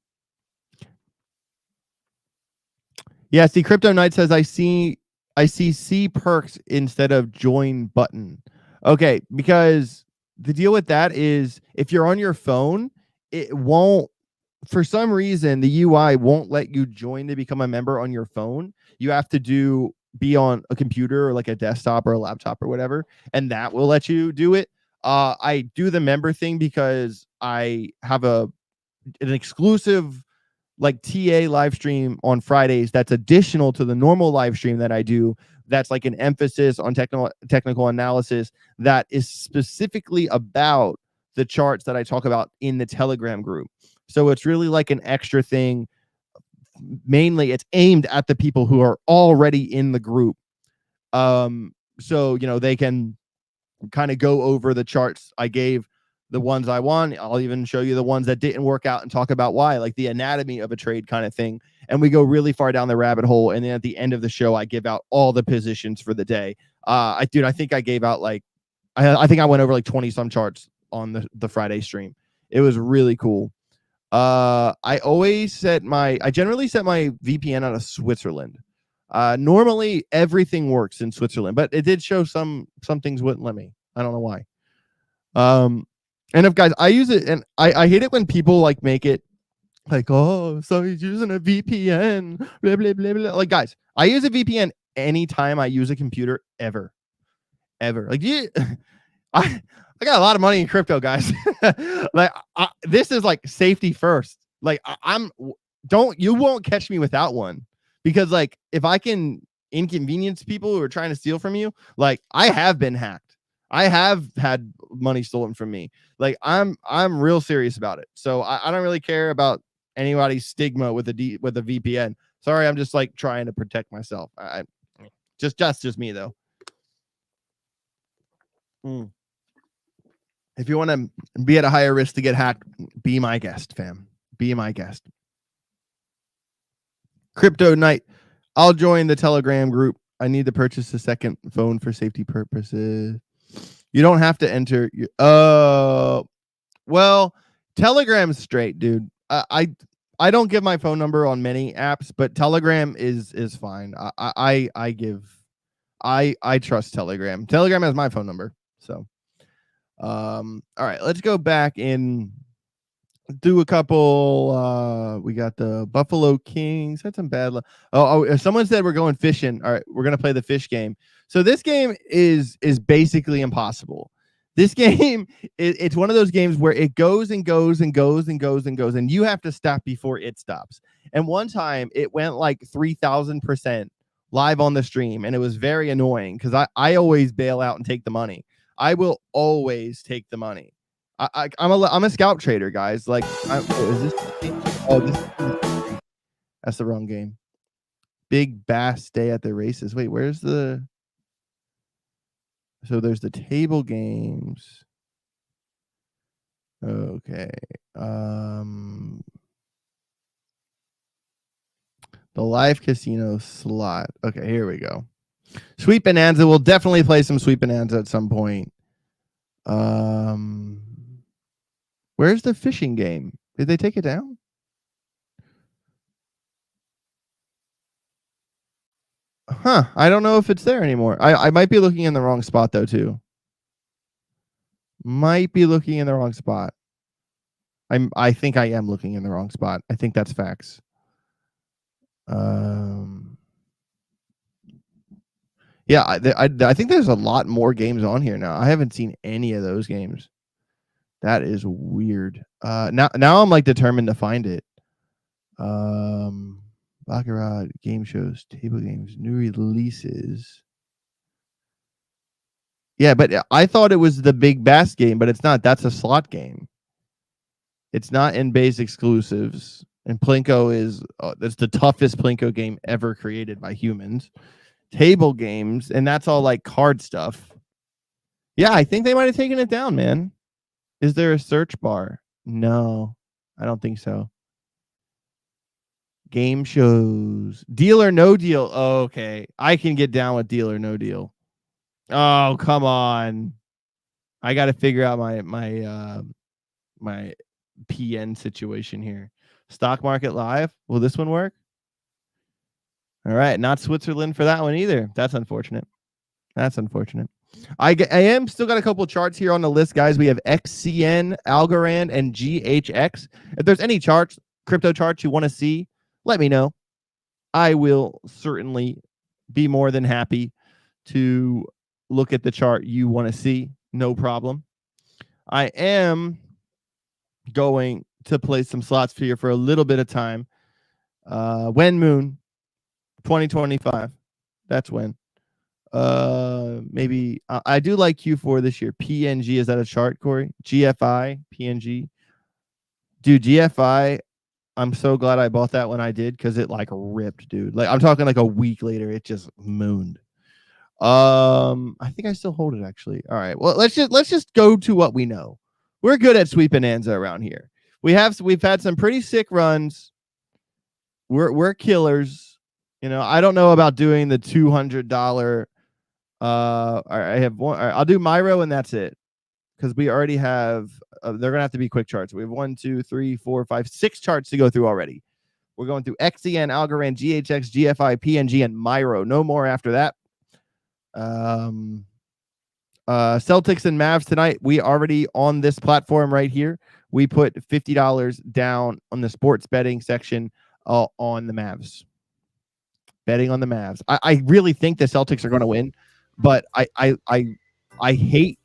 Yeah, see, Crypto Knight says I see C perks instead of join button. Okay, because the deal with that is if you're on your phone, it won't, for some reason, the UI won't let you join to become a member on your phone. You have to be on a computer or like a desktop or a laptop or whatever, and that will let you do it. I do the member thing because I have an exclusive like TA live stream on Fridays that's additional to the normal live stream that I do. That's like an emphasis on technical analysis that is specifically about the charts that I talk about in the Telegram group. So it's really like an extra thing. Mainly it's aimed at the people who are already in the group. So, you know, they can kind of go over the charts I gave, the ones I won. I'll even show you the ones that didn't work out and talk about why, like the anatomy of a trade kind of thing. And we go really far down the rabbit hole. And then at the end of the show, I give out all the positions for the day. I think I gave out like, I think I went over like 20 some charts on the Friday stream. It was really cool. I generally set my VPN out of Switzerland. Normally everything works in Switzerland, but it did show some things wouldn't let me. I don't know why. And if guys, I use it, and I hate it when people like make it like, oh, so he's using a VPN, blah, blah, blah, blah. Like, guys, I use a VPN anytime I use a computer ever. Like, I got a lot of money in crypto, guys. Like, this is like safety first. Like, you won't catch me without one, because like if I can inconvenience people who are trying to steal from you, like I have been hacked. I have had money stolen from me. Like I'm real serious about it. So I don't really care about anybody's stigma with a VPN. Sorry, I'm just like trying to protect myself. That's just me though. If you want to be at a higher risk to get hacked, be my guest, fam. Be my guest. Crypto Night. I'll join the Telegram group. I need to purchase a second phone for safety purposes. You don't have to enter. Well, Telegram's straight, dude. I don't give my phone number on many apps, but Telegram is fine. I trust Telegram. Telegram has my phone number. So all right, let's go back and do a couple. We got the Buffalo Kings. Had some bad luck. Someone said we're going fishing. All right, we're gonna play the fish game. So this game is basically impossible. This game, it's one of those games where it goes and goes and goes and goes and goes, and you have to stop before it stops. And one time it went like 3,000% live on the stream, and it was very annoying because I always bail out and take the money. I will always take the money. I'm a scalp trader, guys. Like, is this? Oh, that's the wrong game. Big Bass Day at the Races. Wait, where's the? So there's the table games. Okay. The live casino slot. Okay, here we go. Sweet Bonanza. We'll definitely play some Sweet Bonanza at some point. Where's the fishing game? Did they take it down? Huh. I don't know if it's there anymore. I might be looking in the wrong spot though too. Might be looking in the wrong spot. I think I am looking in the wrong spot. I think that's facts. Yeah, I think there's a lot more games on here now. I haven't seen any of those games. That is weird. Now I'm like determined to find it. Baccarat, game shows, table games, new releases. Yeah, but I thought it was the Big Bass game, but it's not. That's a slot game. It's not in base exclusives. And Plinko is that's the toughest Plinko game ever created by humans. Table games, and that's all like card stuff. Yeah, I think they might have taken it down, man. Is there a search bar? No, I don't think so. Game shows. Deal or no deal. Oh, okay. I can get down with deal or no deal. Oh, come on. I got to figure out my PN situation here. Stock market live. Will this one work? All right. Not Switzerland for that one either. That's unfortunate. That's unfortunate. I am still got a couple charts here on the list, guys. We have XCN, Algorand, and GHX. If there's any charts, crypto charts you want to see, let me know. I will certainly be more than happy to look at the chart you want to see. No problem. I am going to play some slots here for a little bit of time. When Moon 2025. That's when. Maybe I do like Q4 this year. PNG, is that a chart, Corey? GFI, PNG. Dude, GFI, I'm so glad I bought that when I did because it like ripped, dude. Like I'm talking like a week later, it just mooned. I think I still hold it actually. All right. Well, let's just go to what we know. We're good at Sweet Bonanza around here. We've had some pretty sick runs. We're killers. You know, I don't know about doing the $200. I have one. I'll do Myro and that's it because we already have. They're gonna have to be quick charts. We have 1, 2, 3, 4, 5, 6 charts to go through already. We're going through XCN, Algorand, GHX, GFI, PNG, and Myro. No more after that. Celtics and Mavs tonight. We already on this platform right here. We put $50 down on the sports betting section on the Mavs. Betting on the Mavs. I really think the Celtics are going to win, but I hate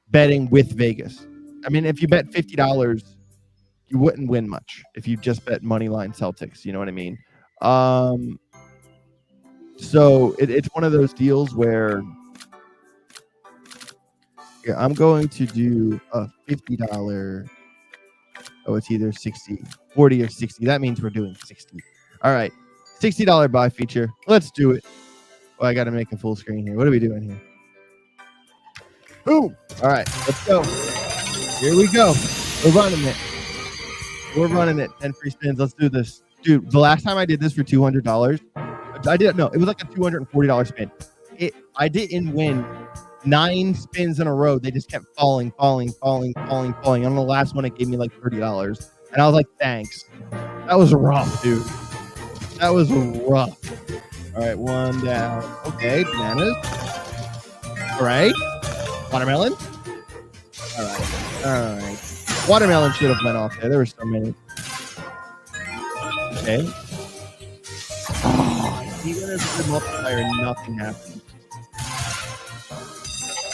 betting with Vegas. I mean, if you bet $50, you wouldn't win much if you just bet money line Celtics. You know what I mean? So it's one of those deals where I'm going to do a $50. Oh, it's either 60, 40 or 60. That means we're doing 60. All right. $60 buy feature. Let's do it. Oh, I got to make a full screen here. What are we doing here? Boom. All right. Let's go. Here we go. We're running it. We're running it. 10 free spins. Let's do this. Dude, the last time I did this for $200, I didn't know. It was like a $240 spin. I didn't win 9 spins in a row. They just kept falling. On the last one, it gave me like $30. And I was like, thanks. That was rough, dude. That was rough. All right, one down. Okay, bananas. All right. Watermelon. All right. Watermelon should have went off there. There were so many. Okay. Oh, even if the multiplier, nothing happened.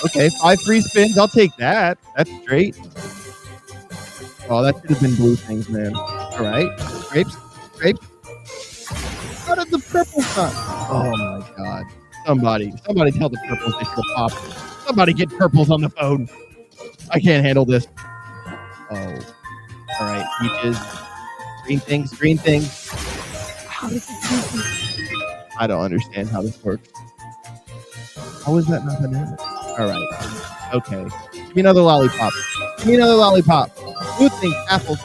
Okay, 5 free spins. I'll take that. That's great. Oh, that should have been blue things, man. All right. Grapes. How did the purple come? Oh, my God. Somebody tell the purples they should pop. Somebody get purples on the phone. I can't handle this. Oh. All right. Peaches. Green things. How does this work? I don't understand how this works. How is that not banana? All right. Okay. Give me another lollipop. Good thing. Apples.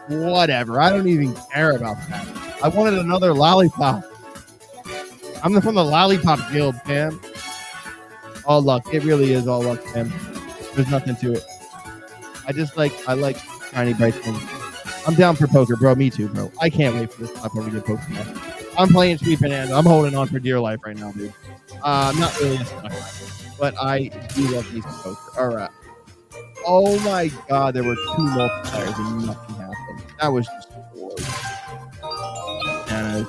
Whatever. I don't even care about that. I wanted another lollipop. I'm from the Lollipop Guild, fam. All luck. It really is all luck, fam. There's nothing to it. I like shiny bright things. I'm down for poker, bro. Me too, bro. I can't wait for this platform to get poker now. I'm playing Sweet Bonanza. I'm holding on for dear life right now, dude. Not really a sucker, but I do love these poker. All right. Oh my God, there were 2 multipliers and nothing happened. That was just horrible. Bananas.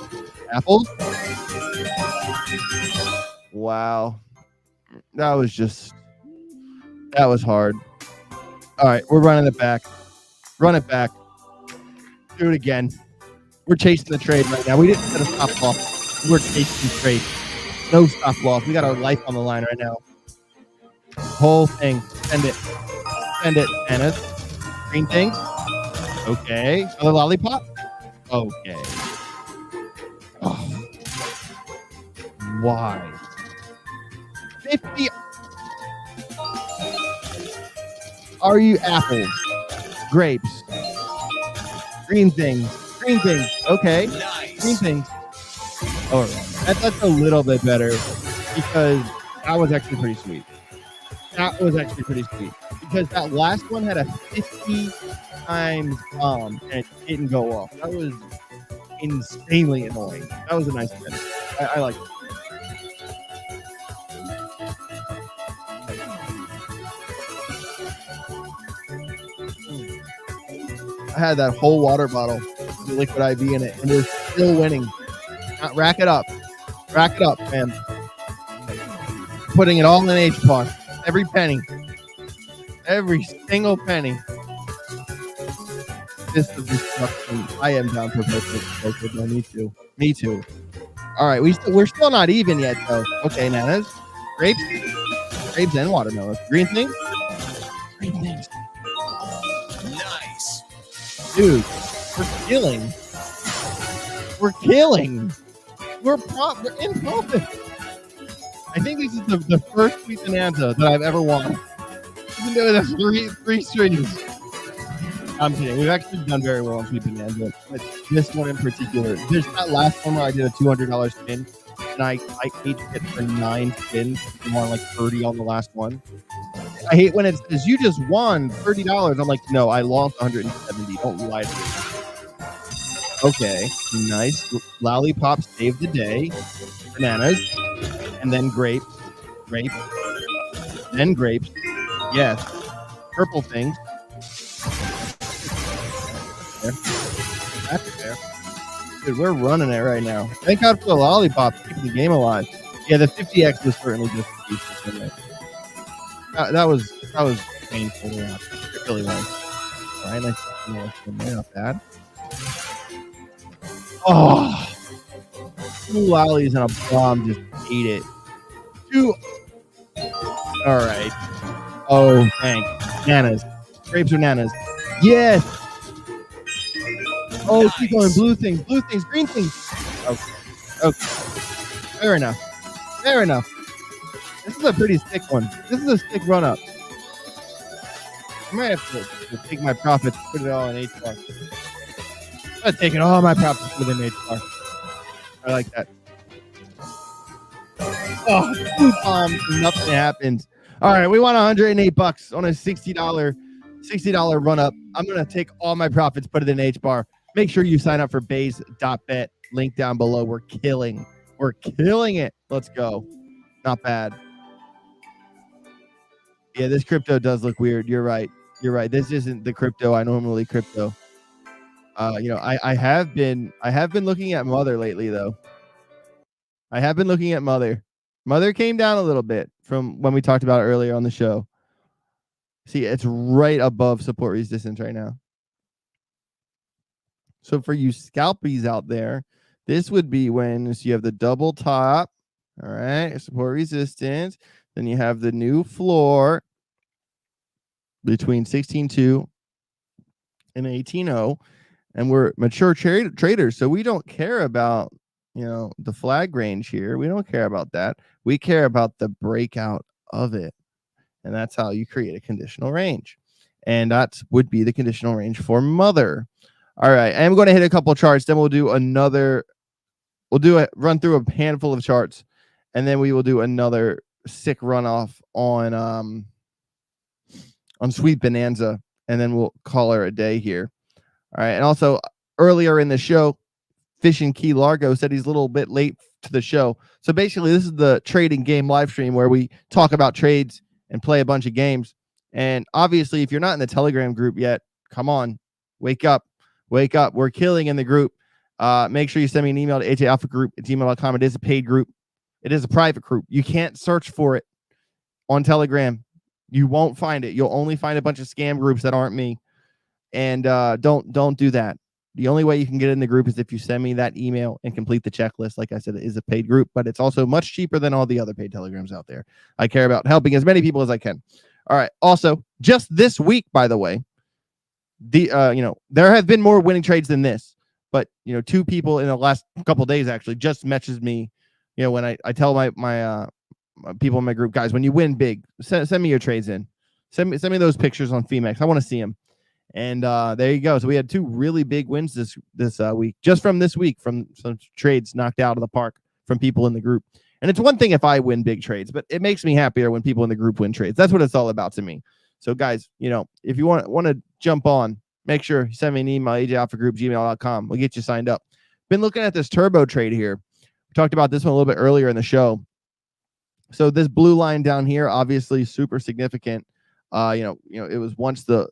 Apples. Wow. That was hard. All right, we're running it back. Run it back. Do it again. We're chasing the trade right now. We didn't set a stop loss. We're chasing the trade. No stop loss. We got our life on the line right now. Whole thing. Send it. Bananas. Green things. Okay. Another lollipop. Okay. Oh. Why? 50. Are you apples? Grapes. Green things. Okay. Nice. Green things. All right. That's a little bit better because that was actually pretty sweet. Because that last one had a 50 times bomb and it didn't go off. That was insanely annoying. That was a nice finish. I like it. I had that whole water bottle with liquid IV in it, and we're still winning. Rack it up, man. Putting it all in H-Par. Every penny. Every single penny. This is destruction. I am down for poker. No, me too. All right, we're still not even yet, though. Okay, nanas. Grapes and watermelon. Green things. Nice. Dude, we're killing. We're in profit. I think this is the first Sweet Bonanza that I've ever won. Even though that's three strings. I'm kidding. We've actually done very well on Sweet Bonanza. But this one in particular. There's that last one where I did a $200 spin. And I hate it for 9 spins. I won like 30 on the last one. I hate when it says you just won $30. I'm like, no, I lost 170. Don't lie to me. Okay, nice. Lollipop saved the day. Bananas. And then grape. Then grapes. Yes. Purple things. That's fair. Dude, we're running it right now. Thank God for the lollipop keeping the game alive. Yeah, the 50x was certainly just that was painful to watch. It really was. All right, nice. Not bad. Oh, 2 lollies and a bomb just ate it. 2. All right. Oh, thanks. Nanas. Grapes or nanas? Yes. Oh, keep going. Nice. Blue things, green things. Okay. Okay. Fair enough. Fair enough. This is a pretty sick one. This is a sick run up. I might have to take my profits, put it all in H bar. I'm taking all my profits, put it in H bar. I like that. Oh, 2 bombs, nothing happens. All right, we want $108 on a $60 run up. I'm gonna take all my profits, put it in H bar. Make sure you sign up for Bazed.Bet. Link down below. We're killing it. Let's go. Not bad. Yeah, this crypto does look weird. You're right. This isn't the crypto I normally crypto. I have been looking at Mother lately though. I have been looking at Mother. Mother came down a little bit from when we talked about it earlier on the show. See, it's right above support resistance right now. So for you scalpies out there, this would be when you have the double top, all right, support resistance. Then you have the new floor between 16.2 and 18.0. And we're mature traders, so we don't care about the flag range here. We don't care about that. We care about the breakout of it, and that's how you create a conditional range. And that would be the conditional range for Mother. All right, I'm going to hit a couple of charts. Then we'll do run through a handful of charts, and then we will do another sick runoff on Sweet Bonanza, and then we'll call her a day here. All right. And also earlier in the show, Fishing Key Largo said he's a little bit late to the show. So basically, this is the trading game live stream where we talk about trades and play a bunch of games. And obviously, if you're not in the Telegram group yet, come on, wake up. We're killing in the group. Make sure you send me an email to ajalphagroup@gmail.com. It is a paid group. It is a private group. You can't search for it on Telegram. You won't find it. You'll only find a bunch of scam groups that aren't me. And don't do that. The only way you can get in the group is if you send me that email and complete the checklist. Like I said, it is a paid group, but it's also much cheaper than all the other paid telegrams out there. I care about helping as many people as I can. All right. Also, just this week, by the way, there have been more winning trades than this, but 2 people in the last couple of days actually just messaged me. When I tell my people in my group, guys, when you win big, send me your trades in. Send me those pictures on Phemex. I want to see them. And there you go. So we had 2 really big wins this week, just from this week, from some trades knocked out of the park from people in the group. And it's one thing if I win big trades, but it makes me happier when people in the group win trades. That's what it's all about to me. So guys, if you want to jump on, make sure you send me an email, ajalphagroup@gmail.com. We'll get you signed up. Been looking at this turbo trade here. We talked about this one a little bit earlier in the show. So this blue line down here, obviously super significant. It was once the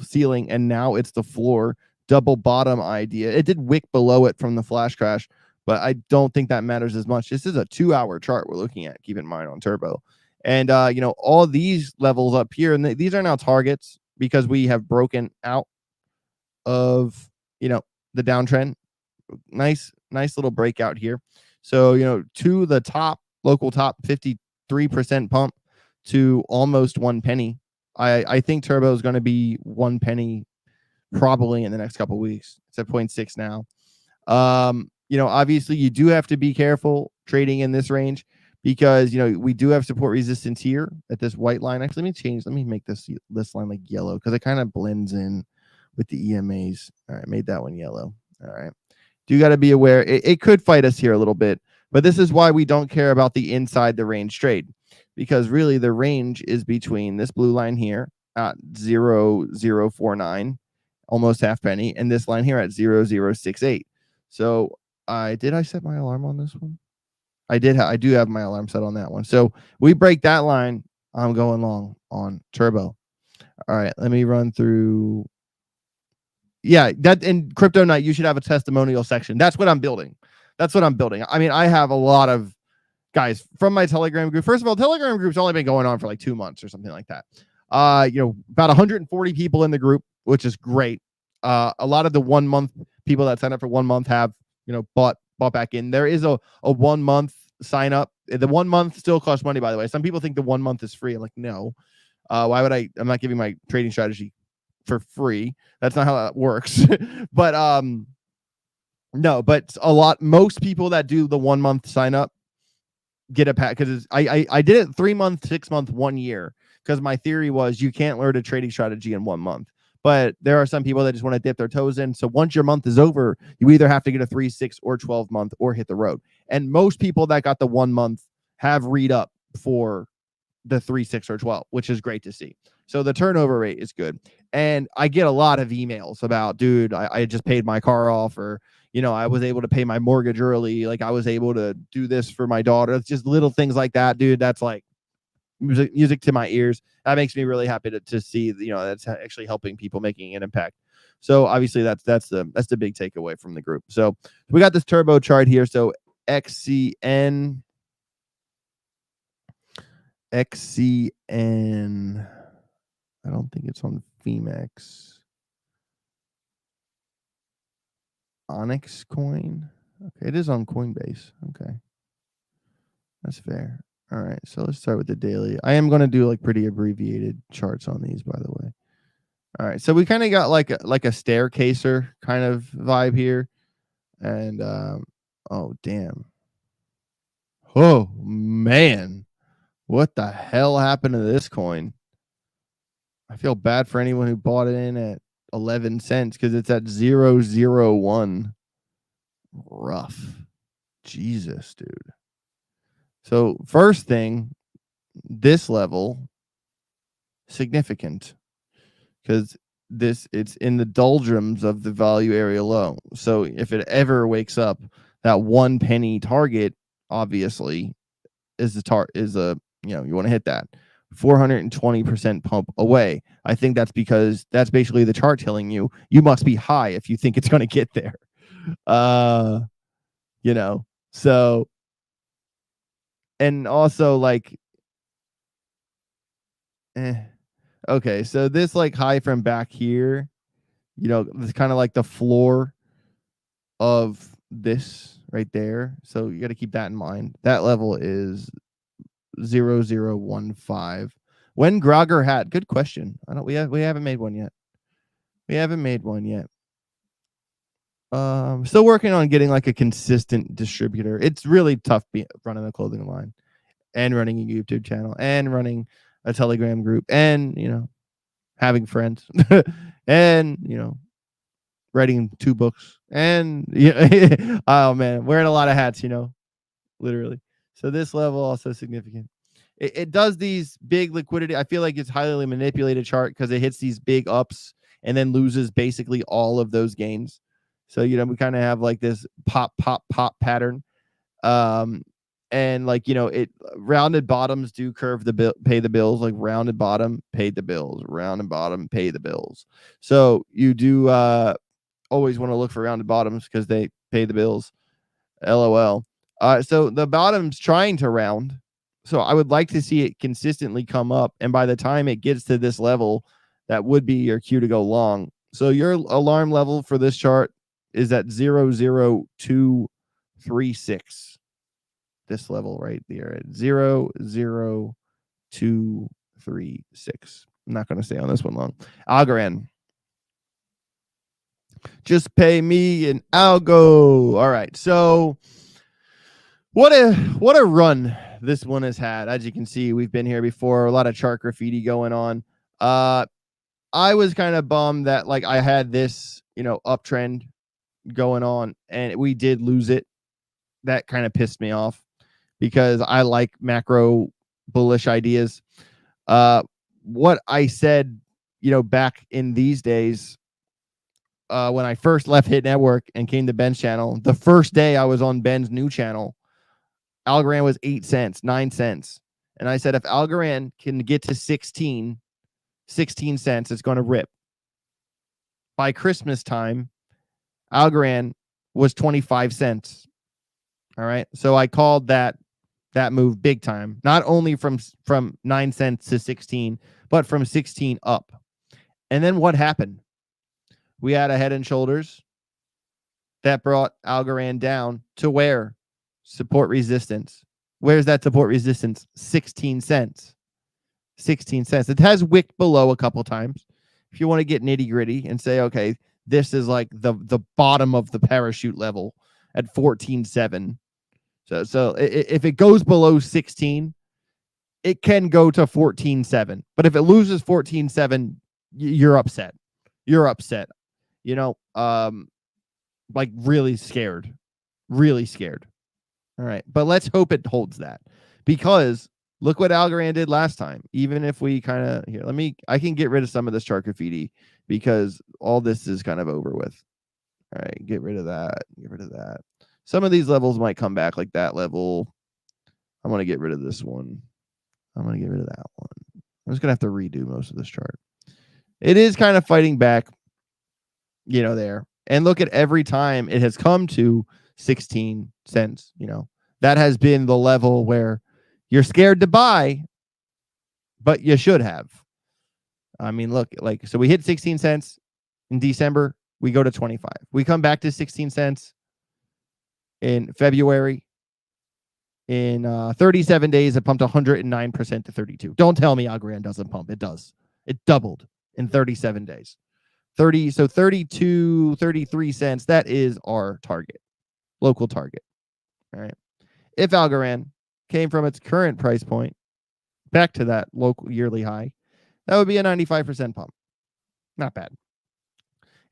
ceiling and now it's the floor. Double bottom idea. It did wick below it from the flash crash, but I don't think that matters as much. This is a 2-hour chart we're looking at. Keep in mind on turbo. And all these levels up here, and these are now targets because we have broken out of the downtrend. Nice little breakout here. So to the top, local top, 53% pump to almost 1 penny. I think turbo is going to be 1 penny probably in the next couple of weeks. It's at 0.6 now. Obviously you do have to be careful trading in this range because we do have support resistance here at this white line. Actually, let me make this line like yellow because it kind of blends in with the EMAs. All right, made that one yellow. All right. Do got to be aware it could fight us here a little bit, but this is why we don't care about the inside the range trade. Because really the range is between this blue line here at 0.0049, almost half penny, and this line here at 0.0068. So did I set my alarm on this one? I did. I do have my alarm set on that one. So we break that line. I'm going long on turbo. All right, let me run through. Yeah, that in Crypto Night, you should have a testimonial section. That's what I'm building. I mean, I have a lot of guys from my Telegram group. First of all, Telegram group's only been going on for like 2 months or something like that. About 140 people in the group, which is great. A lot of the 1 month people that sign up for 1 month have, bought back in. There is a 1 month sign up. The 1 month still costs money, by the way. Some people think the 1 month is free. I'm like, no. Why would I'm not giving my trading strategy for free. That's not how that works. But no, but most people that do the 1 month sign up get a pack, because I did it 3 month, 6 month, 1 year, because my theory was you can't learn a trading strategy in 1 month. But there are some people that just want to dip their toes in. So once your month is over, you either have to get a 3, 6, or 12 month or hit the road. And most people that got the 1 month have read up for the 3, 6, or 12, which is great to see. So the turnover rate is good. And I get a lot of emails about, dude, I just paid my car off, or, I was able to pay my mortgage early. Like, I was able to do this for my daughter. It's just little things like that, dude. That's like music to my ears. That makes me really happy to see, that's actually helping people, making an impact. So obviously that's the big takeaway from the group. So we got this turbo chart here. So XCN, I don't think it's on Phemex. Onyx coin. Okay, it is on Coinbase. Okay, that's fair. All right, so let's start with the daily. I am going to do like pretty abbreviated charts on these, by the way. All right, so we kind of got like a staircaser kind of vibe here, and oh damn, oh man, what the hell happened to this coin? I feel bad for anyone who bought it in at 11 cents, because it's at 0.001. Rough. Jesus, dude. So first thing, this level, significant, because it's in the doldrums of the value area low. So if it ever wakes up, that 1 penny target obviously is you want to hit that 420% pump away. I think that's because that's basically the chart telling you must be high if you think it's going to get there. So, and also like, okay, so this like high from back here, it's kind of like the floor of this right there. So you got to keep that in mind. That level is 0.015. When Grogger hat? Good question. We haven't made one yet. Still working on getting like a consistent distributor. It's really tough running a clothing line and running a YouTube channel and running a Telegram group and, having friends and, writing 2 books and, oh man, wearing a lot of hats, literally. So this level also significant. It does these big liquidity. I feel like it's highly manipulated chart because it hits these big ups and then loses basically all of those gains. So, we kind of have like this pop pattern. And like, it rounded bottoms do curve pay the bills, like rounded bottom, paid the bills, rounded bottom, pay the bills. So you do always want to look for rounded bottoms because they pay the bills. LOL. So the bottom's trying to round. So I would like to see it consistently come up. And by the time it gets to this level, that would be your cue to go long. So your alarm level for this chart is at 0.0236. This level right there at 0.0236. I'm not going to stay on this one long. Algorand. Just pay me and I'll go. All right. So what a run this one has had. As you can see, we've been here before. A lot of chart graffiti going on. I was kind of bummed that like I had this, uptrend going on and we did lose it. That kind of pissed me off because I like macro bullish ideas. What I said, back in these days, when I first left Hit Network and came to Ben's channel, the first day I was on Ben's new channel, Algorand was 8 cents, 9 cents. And I said, if Algorand can get to 16 cents, it's going to rip. By Christmas time, Algorand was 25 cents. All right. So I called that move big time, not only from 9 cents to 16, but from 16 up. And then what happened? We had a Head and Shoulders that brought Algorand down to where? Support resistance. Where's that support resistance? 16 cents. 16 cents. It has wicked below a couple times. if you want to get nitty gritty and say, okay, this is like the bottom of the parachute level at 14.7. So if it goes below 16, it can go to 14.7. But if it loses 14.7, you're upset. You're upset. Like really scared. Really scared. All right. But let's hope it holds that, because look what Algorand did last time. Even if we kind of I can get rid of some of this chart graffiti because all this is kind of over with. All right. Get rid of that. Get rid of that. Some of these levels might come back, like that level. I'm going to get rid of this one. I'm going to get rid of that one. I'm just going to have to redo most of this chart. It is kind of fighting back, there. And look at every time it has come to 16 cents, that has been the level where you're scared to buy, but you should have. I mean, look, so we hit 16 cents in December, we go to 25. We come back to 16 cents in February. In 37 days, it pumped 109% to 32. Don't tell me Algorand doesn't pump. It does. It doubled in 37 days. 32, 33 cents. That is our target, local target. All right. If Algorand came from its current price point back to that local yearly high, that would be a 95% pump. Not bad.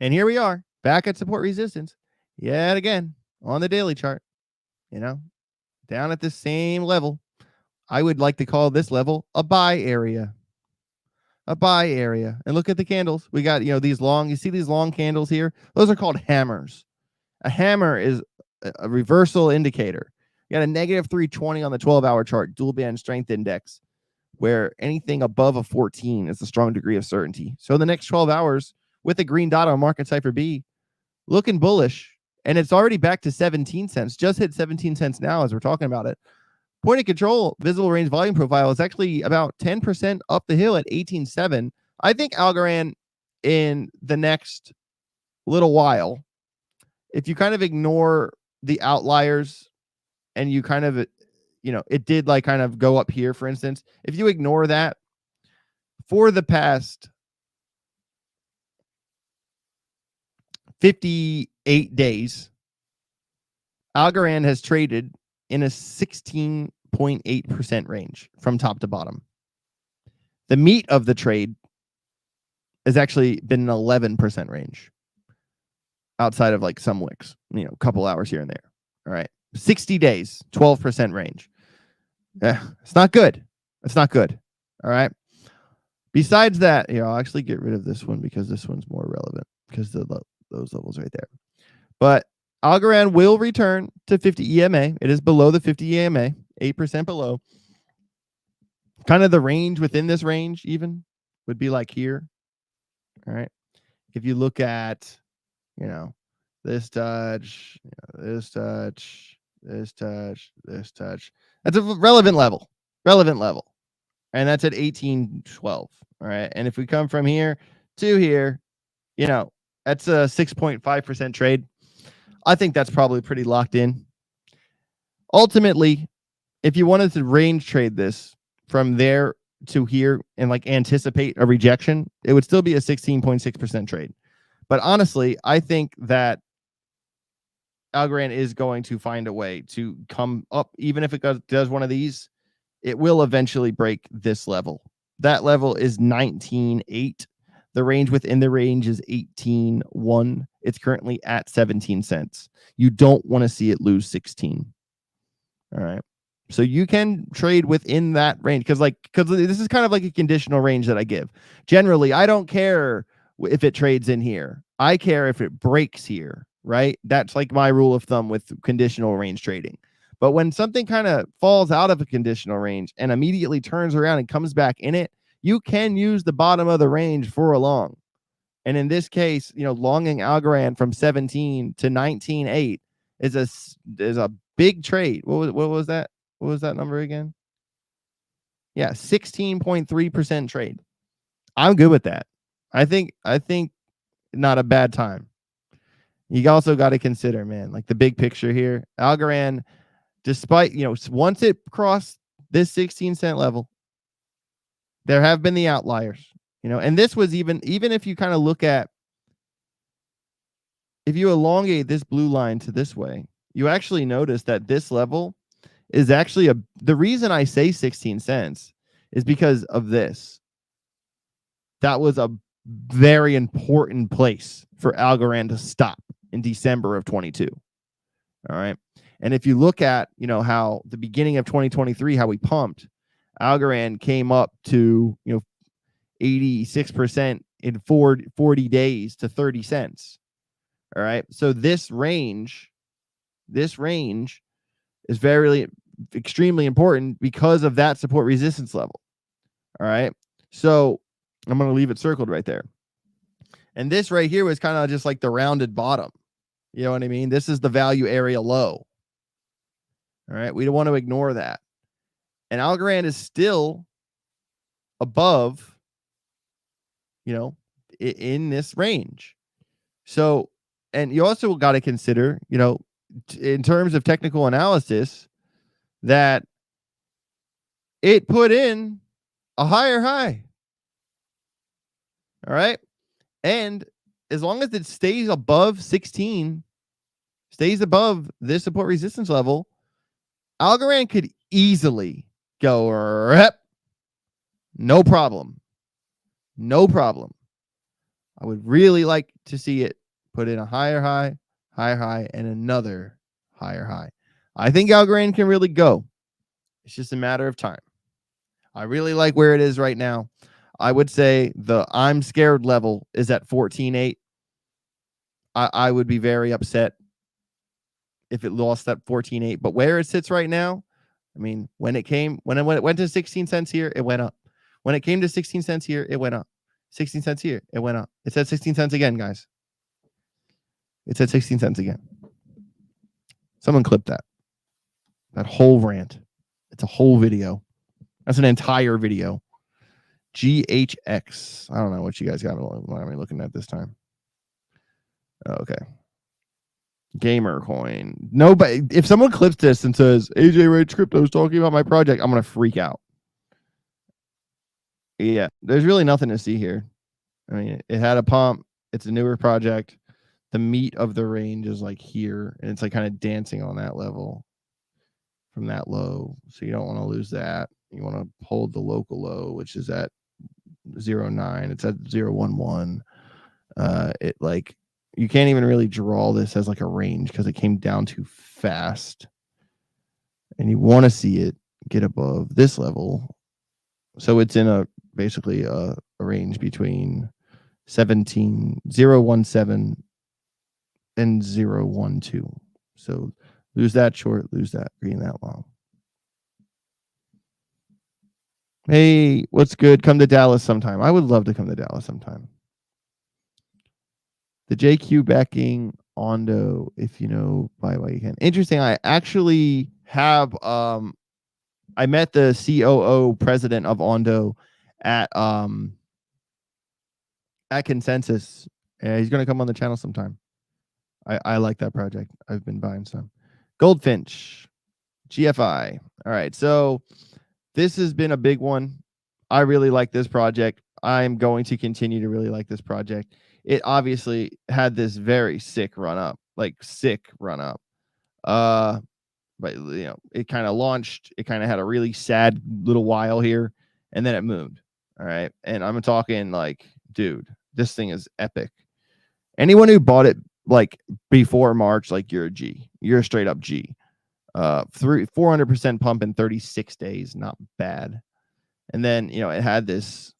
And here we are back at support resistance yet again on the daily chart, down at the same level. I would like to call this level a buy area. A buy area. And look at the candles. We got, these long, you see these long candles here? Those are called hammers. A hammer is a reversal indicator. You got a negative 320 on the 12-hour chart, dual band strength index, where anything above a 14 is a strong degree of certainty. So in the next 12 hours, with a green dot on market cipher B, looking bullish. And it's already back to 17 cents. Just hit 17 cents now as we're talking about it. Point of control, visible range volume profile is actually about 10% up the hill at 18.7. I think Algorand in the next little while, if you kind of ignore the outliers and you kind of, it did kind of go up here, for instance. If you ignore that, for the past 58 days, Algorand has traded in a 16.8% range from top to bottom. The meat of the trade has actually been an 11% range outside of some wicks, a couple hours here and there. All right. 60 days, 12% range. It's not good. It's not good. All right. Besides that, I'll actually get rid of this one because this one's more relevant because those levels right there. But Algorand will return to 50 EMA. It is below the 50 EMA, 8% below. Kind of the range within this range even would be like here. All right. If you look at, this touch, this touch, this touch, this touch, that's a relevant level. And that's at 18.12. All right. And if we come from here to here, that's a 6.5% trade. I think that's probably pretty locked in. Ultimately, if you wanted to range trade this from there to here and anticipate a rejection, it would still be a 16.6% trade. But honestly, I think that Algorand is going to find a way to come up. Even if it does one of these, it will eventually break this level. That level is 19.8. The range within the range is 18.1. It's currently at 17 cents. You don't want to see it lose 16. All right. So you can trade within that range because this is kind of like a conditional range that I give. Generally, I don't care if it trades in here. I care if it breaks here, right? That's my rule of thumb with conditional range trading. But when something kind of falls out of a conditional range and immediately turns around and comes back in it, you can use the bottom of the range for a long. And in this case, longing Algorand from 17 to 19.8 is a big trade. What was that? What was that number again? Yeah, 16.3% trade. I'm good with that. I think not a bad time. You also got to consider, man, the big picture here. Algorand, despite, once it crossed this 16 cent level, there have been the outliers. And this was even if you kind of look at, if you elongate this blue line to this way, you actually notice that this level is actually the reason I say 16 cents is because of this. That was a very important place for Algorand to stop in December of 22. All right. And if you look at, how the beginning of 2023, how we pumped, Algorand came up to, 86% in 40 days to 30 cents. All right. So this range is extremely important because of that support resistance level. All right. So I'm going to leave it circled right there. And this right here was kind of just like the rounded bottom. You know what I mean? This is the value area low. All right. We don't want to ignore that. And Algorand is still above, in this range. So, and you also got to consider, in terms of technical analysis, that it put in a higher high. All right. And as long as it stays above 16, stays above this support resistance level, Algorand could easily go rep. No problem. No problem. I would really like to see it put in a higher high, and another higher high. I think Algorand can really go. It's just a matter of time. I really like where it is right now. I would say the I'm scared level is at 14.8. I would be very upset if it lost that 14.8. But where it sits right now, I mean, when it went to 16 cents here, it went up. When it came to 16 cents here, it went up. 16 cents here, it went up. It's at 16 cents again, guys. It's at 16 cents again. Someone clip that. That whole rant. It's a whole video. That's an entire video. GHX. I don't know what you guys got me looking at this time. Okay. Gamer coin. Nobody. If someone clips this and says AJ Rage Crypto is talking about my project, I'm gonna freak out. Yeah, there's really nothing to see here. I mean, it had a pump. It's a newer project. The meat of the range is like here, and it's like kind of dancing on that level from that low. So you don't want to lose that. You want to hold the local low, which is at 0.9. It's at 0.11. It like you can't even really draw this as like a range because it came down too fast. And you want to see it get above this level. So it's in basically a range between 0.17 and 0.12. So lose that short, lose that green, that long. Hey, what's good? Come to Dallas sometime. I would love to come to Dallas sometime. The JQ backing Ondo, if you know by what you can. Interesting. I actually have I met the COO president of Ondo at Consensus. He's gonna come on the channel sometime. I like that project. I've been buying some. Goldfinch, GFI. All right, so this has been a big one. I really like this project. I'm going to continue to really like this project. It obviously had this very sick run up. But it kind of launched. It kind of had a really sad little while here, and then it moved. All right, and I'm talking like, dude, this thing is epic. Anyone who bought it like before March, like you're a G. You're a straight up G. 400% pump in 36 days, not bad. And then it had this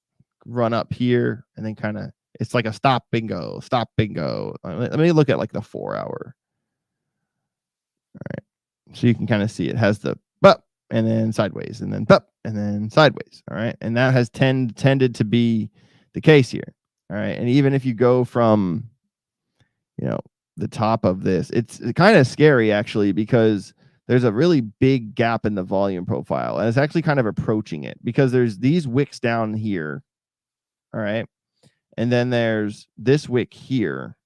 run up here, and then kind of it's like a stop bingo. Let me look at like the 4 hour. All right, so you can kind of see it has the bup and then sideways, and then bup and then sideways. All right, and that has tended to be the case here. All right, and even if you go from the top of this, it's kind of scary actually, because there's a really big gap in the volume profile, and it's actually kind of approaching it because there's these wicks down here. All right, and then there's this wick here.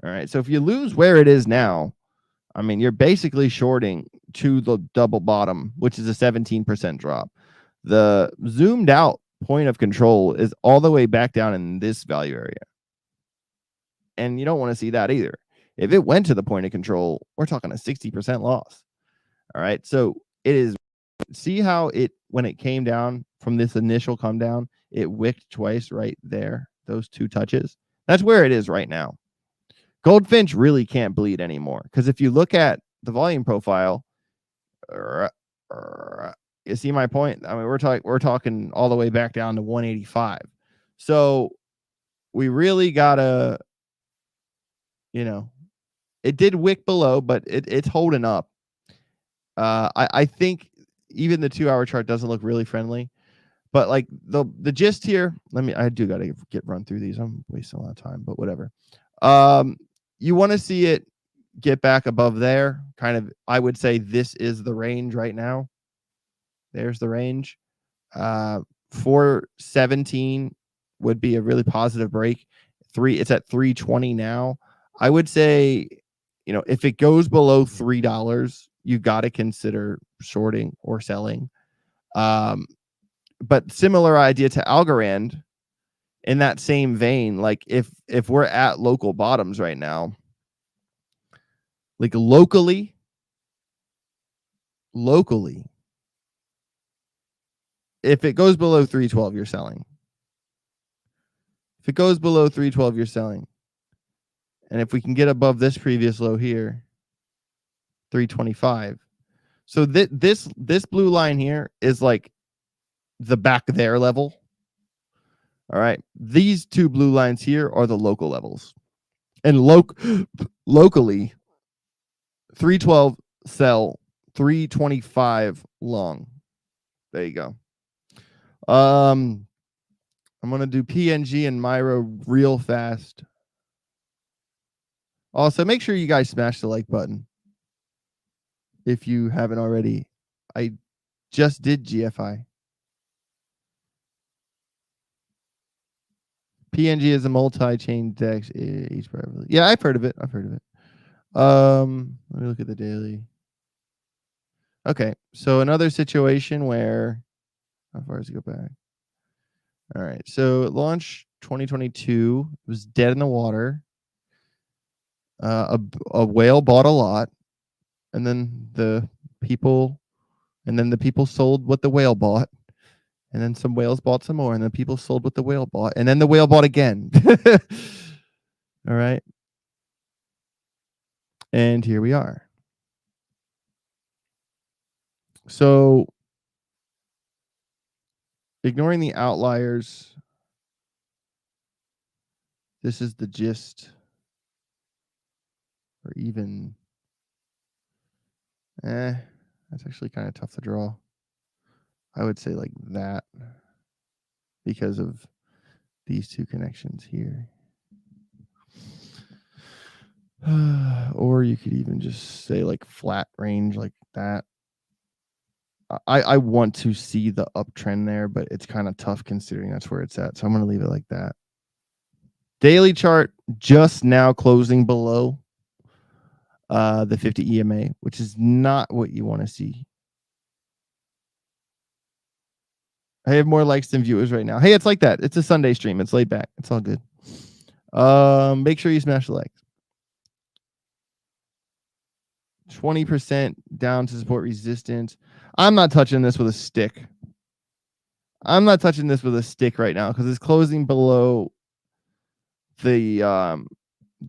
All right, so if you lose where it is now, I mean, you're basically shorting to the double bottom, which is a 17% drop. The zoomed out point of control is all the way back down in this value area. And you don't want to see that either. If it went to the point of control, we're talking a 60% loss. All right. So it is, see how it, when it came down from this initial come down, it wicked twice right there. Those two touches. That's where it is right now. Goldfinch really can't bleed anymore. Because if you look at the volume profile, you see my point? I mean, we're talking all the way back down to 185. So we really gotta, it did wick below, but it's holding up. I think even the 2-hour chart doesn't look really friendly, but like the gist here, I do gotta get run through these. I'm wasting a lot of time, but whatever. You want to see it get back above there. Kind of, I would say this is the range right now. There's the range. 417 would be a really positive break. It's at 320 now. I would say, if it goes below $3, you got to consider shorting or selling. But similar idea to Algorand, in that same vein, like if we're at local bottoms right now, like locally, if it goes below 312, you're selling. If it goes below 312, you're selling. And if we can get above this previous low here, 325. So this blue line here is like the back there level. All right. These two blue lines here are the local levels. And locally, 312 sell, 325 long. There you go. I'm going to do PNG and Myro real fast. Also, make sure you guys smash the like button if you haven't already. I just did GFI. PNG is a multi-chain DEX. Yeah, I've heard of it. Let me look at the daily. Okay, so another situation where, how far does it go back? All right, so it launched 2022. It was dead in the water. A whale bought a lot, and then the people sold what the whale bought, and then some whales bought some more, and then people sold what the whale bought, and then the whale bought again. All right, and here we are. So, ignoring the outliers, this is the gist, or even, that's actually kind of tough to draw. I would say like that because of these two connections here. Or you could even just say like flat range like that. I want to see the uptrend there, but it's kind of tough considering that's where it's at. So I'm going to leave it like that. Daily chart just now closing below the 50 EMA, which is not what you want to see. I have more likes than viewers right now. Hey, it's like that. It's a Sunday stream. It's laid back. It's all good. Make sure you smash the likes. 20% down to support resistance. I'm not touching this with a stick. I'm not touching this with a stick right now because it's closing below the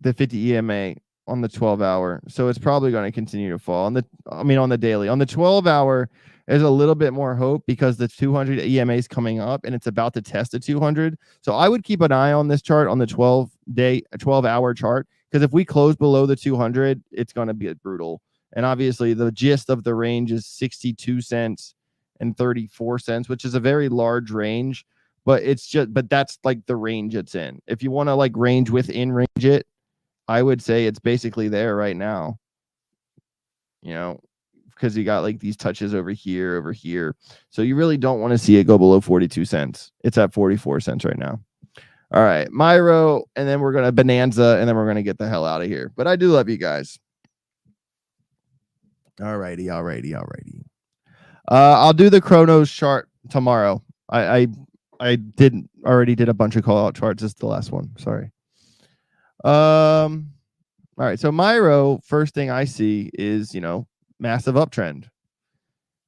50 EMA on the 12-hour. So it's probably going to continue to fall. On the daily. On the 12-hour, there's a little bit more hope because the 200 EMA is coming up and it's about to test the 200. So I would keep an eye on this chart on the 12-hour chart, because if we close below the 200, it's going to be brutal. And obviously the gist of the range is 62 cents and 34 cents, which is a very large range, but that's like the range it's in. If you want to like range within range it, I would say it's basically there right now, because you got like these touches over here. So you really don't want to see it go below 42 cents. It's at 44 cents right now. All right, Myro, and then we're going to Bonanza, and then we're going to get the hell out of here. But I do love you guys. All righty. I'll do the Chronos chart tomorrow. I I already did a bunch of call out charts. This is the last one. Sorry. All right. So Myro, first thing I see is, massive uptrend.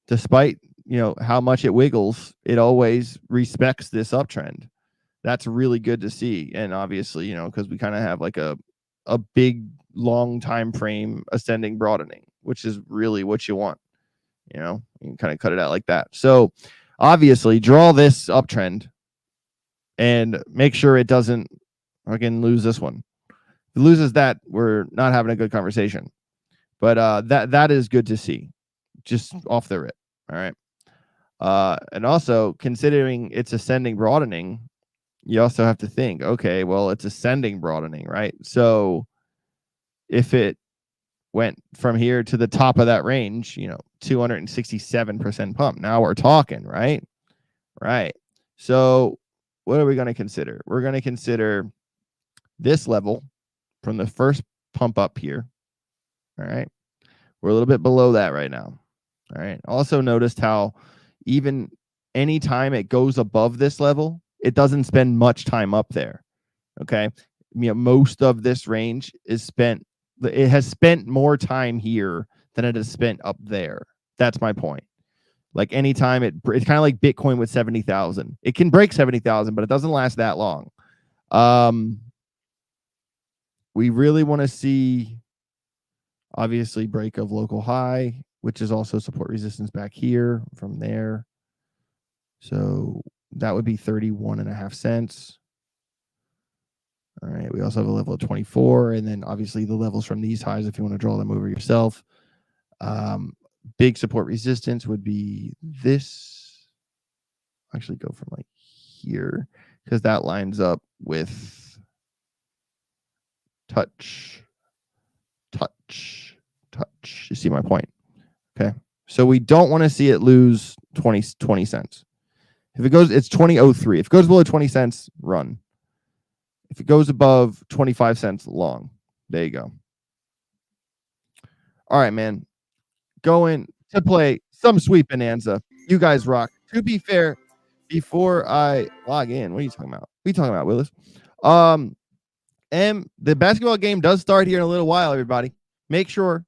Despite, how much it wiggles, it always respects this uptrend. That's really good to see. And obviously, because we kind of have like a big long time frame ascending broadening, which is really what you want. You can kind of cut it out like that. So obviously draw this uptrend and make sure it doesn't again lose this one. If it loses that, we're not having a good conversation. But that is good to see, just off the rip. All right. And also considering it's ascending broadening, you also have to think, okay, well, it's ascending broadening, right? So if it went from here to the top of that range, 267% pump. Now we're talking, right? Right. So what are we going to consider? We're going to consider this level from the first pump up here. All right. We're a little bit below that right now. All right. Also noticed how even anytime it goes above this level, it doesn't spend much time up there. Okay. Most of this range is spent. It has spent more time here than it has spent up there. That's my point. Like anytime it's kind of like Bitcoin with 70,000. It can break 70,000, but it doesn't last that long. We really want to see, obviously, break of local high, which is also support resistance back here from there. So that would be 31.5 cents. All right. We also have a level of 24, and then obviously the levels from these highs if you want to draw them over yourself. Big support resistance would be this. Actually, go from like here because that lines up with touch. You see my point? Okay. So we don't want to see it lose 20 cents. If it goes, it's 20.03. If it goes below 20 cents, run. If it goes above 25 cents, long. There you go. All right, man. Going to play some Sweet Bonanza. You guys rock. To be fair, before I log in, what are you talking about? What are you talking about, Willis? And the basketball game does start here in a little while, everybody. Make sure,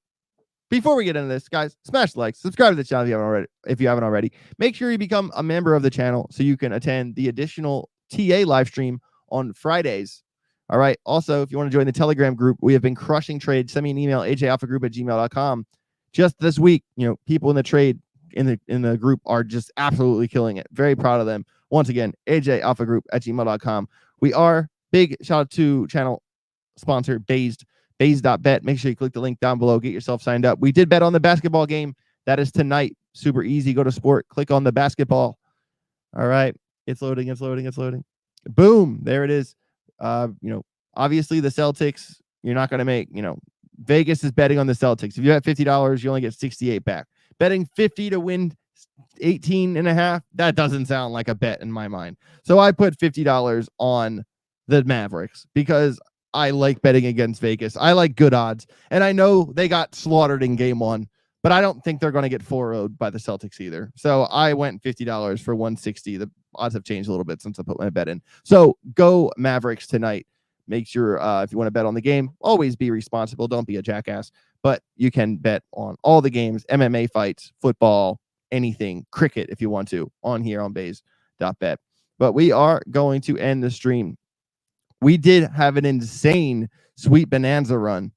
before we get into this, guys, smash the like, subscribe to the channel if you haven't already. Make sure you become a member of the channel so you can attend the additional TA live stream on Fridays. All right. Also, if you want to join the Telegram group, we have been crushing trades. Send me an email, ajalphagroup@gmail.com. Just this week, people in the trade in the group are just absolutely killing it. Very proud of them. Once again, ajalphagroup@gmail.com. We are big shout out to channel sponsor Bazed.Bet. Make sure you click the link down below. Get yourself signed up. We did bet on the basketball game. That is tonight. Super easy. Go to sport. Click on the basketball. All right. It's loading. Boom. There it is. Obviously the Celtics, you're not going to make, Vegas is betting on the Celtics. If you have $50, you only get 68 back. Betting 50 to win 18.5, that doesn't sound like a bet in my mind. So I put $50 on the Mavericks because I like betting against Vegas. I like good odds. And I know they got slaughtered in game one, but I don't think they're going to get 4-0'd by the Celtics either. So I went $50 for 160. The odds have changed a little bit since I put my bet in. So go Mavericks tonight. Make sure if you want to bet on the game, always be responsible. Don't be a jackass. But you can bet on all the games, MMA fights, football, anything, cricket if you want to, on here on Bazed.Bet. But we are going to end the stream. We did have an insane Sweet Bonanza run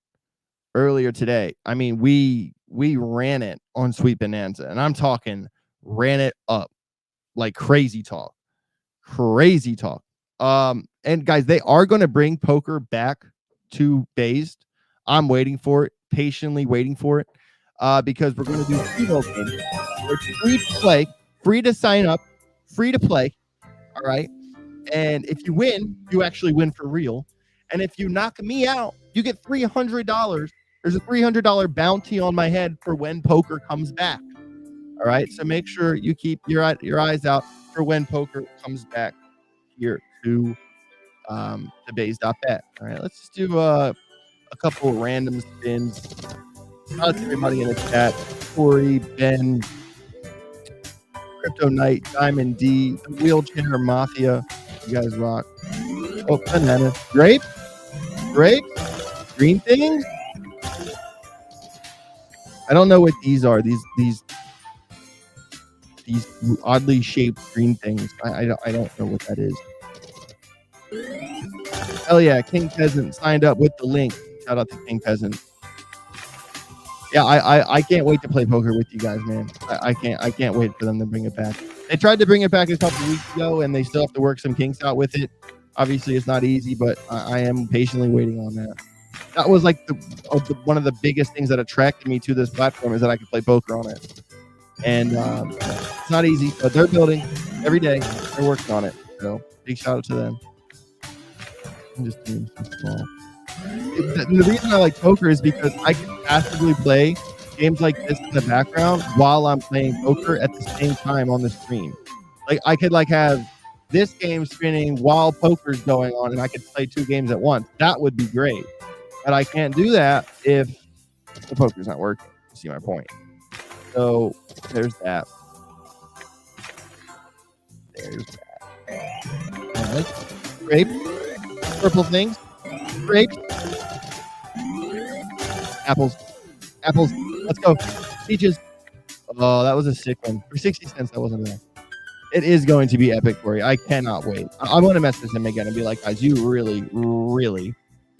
earlier today. I mean, we ran it on Sweet Bonanza, and I'm talking ran it up like crazy talk. And guys, they are going to bring poker back to Bazed. I'm waiting for it, patiently waiting for it, because we're going to do Evo games. It's free to play, free to sign up, free to play. All right. And if you win, you actually win for real. And if you knock me out, you get $300. There's a $300 bounty on my head for when poker comes back. All right. So make sure you keep your eyes out for when poker comes back here to Bazed.Bet. All right. Let's just do a couple of random spins. Shout out to everybody in the chat. Corey, Ben, Crypto Knight, Diamond D, the Wheelchair Mafia. You guys rock. Oh, banana. Grape? Grape? Green things? I don't know what these are. These oddly shaped green things. I don't know what that is. Hell yeah, King Peasant signed up with the link. Shout out to King Peasant. Yeah, I can't wait to play poker with you guys, man. I can't wait for them to bring it back. They tried to bring it back a couple weeks ago, and they still have to work some kinks out with it. Obviously, it's not easy, but I am patiently waiting on that. That was like one of the biggest things that attracted me to this platform is that I could play poker on it. And it's not easy, but they're building every day. They're working on it. So big shout out to them. I'm just doing so small. The reason I like poker is because I can passively play games like this in the background while I'm playing poker at the same time on the screen. Like I could like have this game spinning while poker's going on, and I could play two games at once. That would be great. But I can't do that if the poker's not working. You see my point? So there's that. There's that. Right. Grape. Purple things. Grapes. Apples. Apples. Let's go. Peaches. Oh, that was a sick one. For 60 cents, that wasn't bad. It is going to be epic for you. I cannot wait. I want to message him again and be like, guys, you really, really,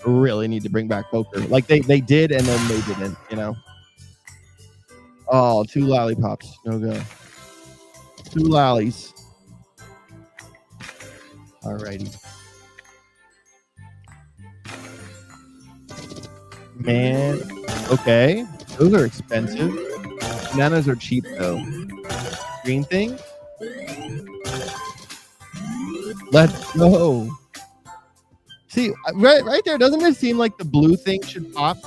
really need to bring back poker. Like they did and then they didn't, you know? Oh, 2 lollipops. No go. 2 lollies. Alrighty. Man. Okay. Those are expensive. Bananas are cheap though. Green thing? Let's go. See, right there, doesn't it seem like the blue thing should pop?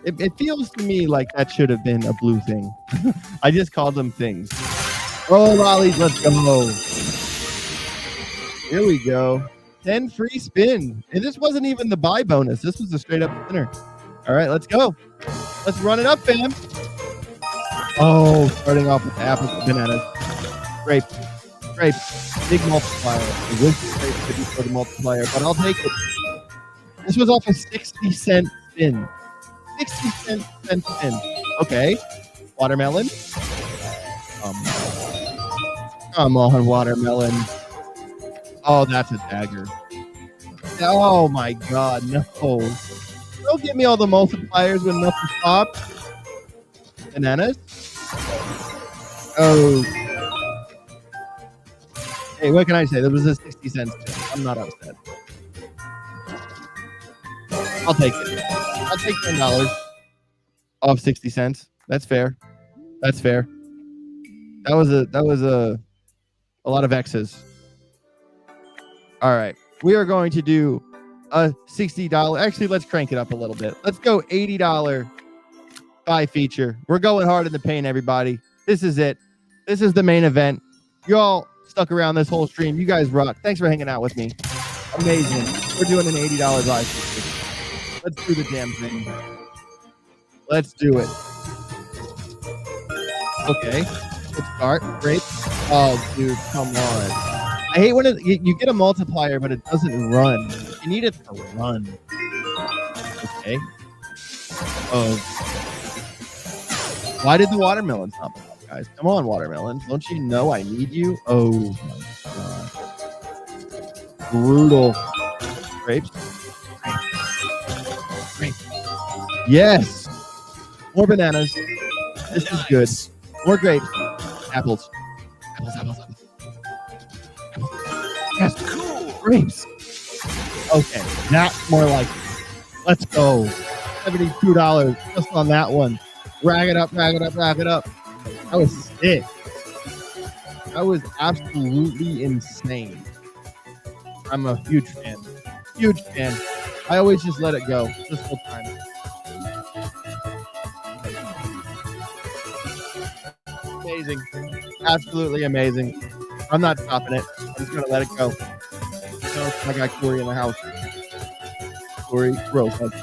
It feels to me like that should have been a blue thing. I just called them things. Oh, lollies, let's go. Here we go. 10 free spin. And this wasn't even the buy bonus. This was a straight up winner. All right, let's go. Let's run it up, fam. Oh, starting off with apples and bananas. Grape. Grape. Big multiplier. I wish the grape could be for the multiplier, but I'll take it. This was off a 60-cent spin. 60-cent spin. Okay. Watermelon. Come on, watermelon. Oh, that's a dagger. Oh my god, no. Don't give me all the multipliers when nothing pops. Bananas. Oh. Hey, what can I say? There was a 60-cent spin. I'm not upset. I'll take it. I'll take $10 off 60 cents. That's fair. That's fair. That was a lot of X's. All right. We are going to do a $60. Actually, let's crank it up a little bit. Let's go $80 buy feature. We're going hard in the paint, everybody. This is it. This is the main event. Y'all stuck around this whole stream. You guys rock. Thanks for hanging out with me. Amazing. We're doing an $80 buy feature. Let's do the damn thing. Let's do it. Okay. Let's start. Great. Oh, dude, come on. I hate when you get a multiplier, but it doesn't run. You need it to run. Okay. Oh. Why did the watermelons not pop, guys? Come on, watermelons. Don't you know I need you? Oh, my God. Brutal. Grapes. Grapes. Yes. More bananas. This is good. More grapes. Apples. Apples. Yes. Cool. Grapes. Okay. That's more like it. Let's go. $72 just on that one. Rag it up. That was sick. That was absolutely insane. I'm a huge fan. I always just let it go this whole time. Amazing. Absolutely amazing. I'm not stopping it. I'm just going to let it go. So I got Corey in the house. Corey, Rose. Rose.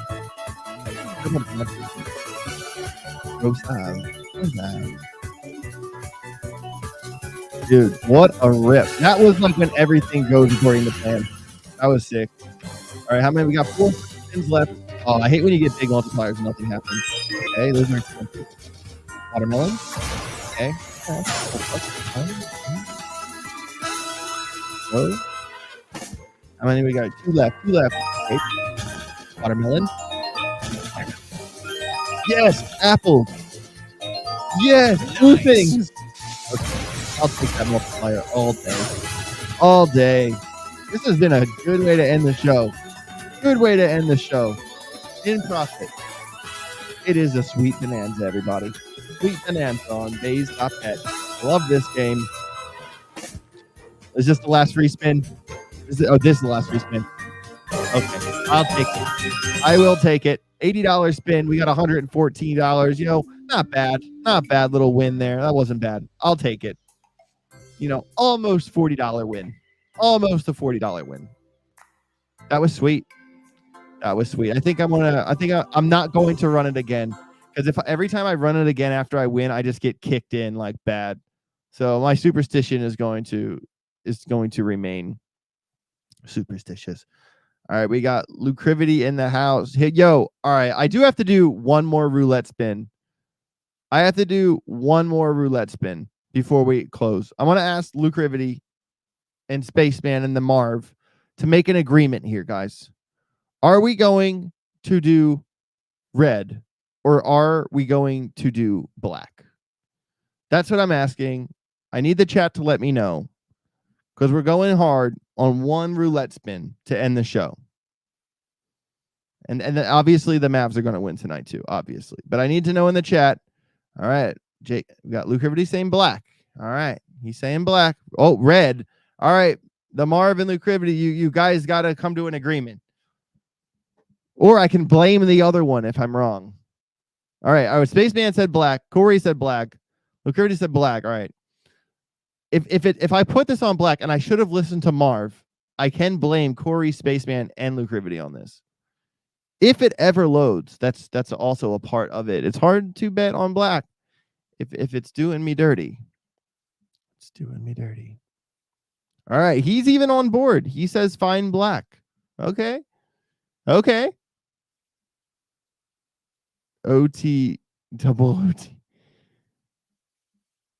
Dude, what a rip. That was like when everything goes according to plan. That was sick. All right, how many? We got 4 spins left. Oh, I hate when you get big multipliers and nothing happens. Okay, those are expensive. Watermelon. Okay. Oh. How many we got? 2 left. 2 left. Okay. Watermelon. Yes, apple. Yes, blue things. Okay, I'll take that multiplier all day. All day. This has been a good way to end the show. Good way to end the show. In profit. It is a sweet bonanza, everybody. Sweet bonanza on Bazed.Bet. Love this game. Is this the last free spin? This is the last free spin. Okay, I'll take it. I will take it. $80 spin. We got $114. You know, not bad. Not bad little win there. That wasn't bad. I'll take it. You know, almost $40 win. Almost a $40 win. That was sweet. That was sweet. I think I'm not going to run it again, because if every time I run it again after I win, I just get kicked in like bad. So my superstition is going to remain superstitious. All right, we got Lucrivity in the house. Hey, yo, all right, I do have to do one more roulette spin. I have to do one more roulette spin before we close. I want to ask Lucrivity and Spaceman and the Marv to make an agreement here, guys. Are we going to do red, or are we going to do black? That's what I'm asking. I need the chat to let me know, because we're going hard on one roulette spin to end the show. And then obviously the Mavs are going to win tonight too, obviously. But I need to know in the chat. All right, Jake, we got Luke Rivity saying black. All right, he's saying black. Oh, red. All right, the Marv and Luke Rivity, you guys got to come to an agreement. Or I can blame the other one if I'm wrong. All right, Spaceman said black. Corey said black. Luke Rivity said black. All right. If I put this on black and I should have listened to Marv, I can blame Corey, Spaceman, and Luke Rivity on this. If it ever loads, that's also a part of it. It's hard to bet on black if it's doing me dirty. It's doing me dirty. All right, he's even on board. He says fine black. Okay. Okay. OT, double OT.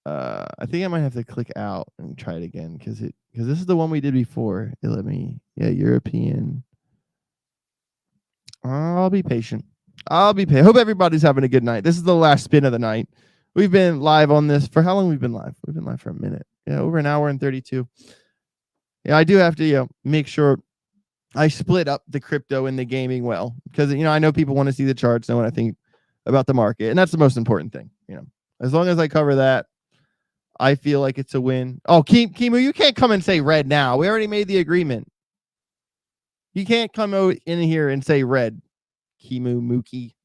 I think I might have to click out and try it again, because this is the one we did before. It let me, European. I'll be patient. Hope everybody's having a good night. This is the last spin of the night. We've been live on this for how long? We've been live. We've been live for a minute. Yeah, over an hour and 32. Yeah, I do have to make sure I split up the crypto and the gaming well, because I know people want to see the charts, know what I think about the market, and that's the most important thing. As long as I cover that, I feel like it's a win. Oh, Kimu, you can't come and say red now. We already made the agreement. You can't come out in here and say red. Kimu, Mookie.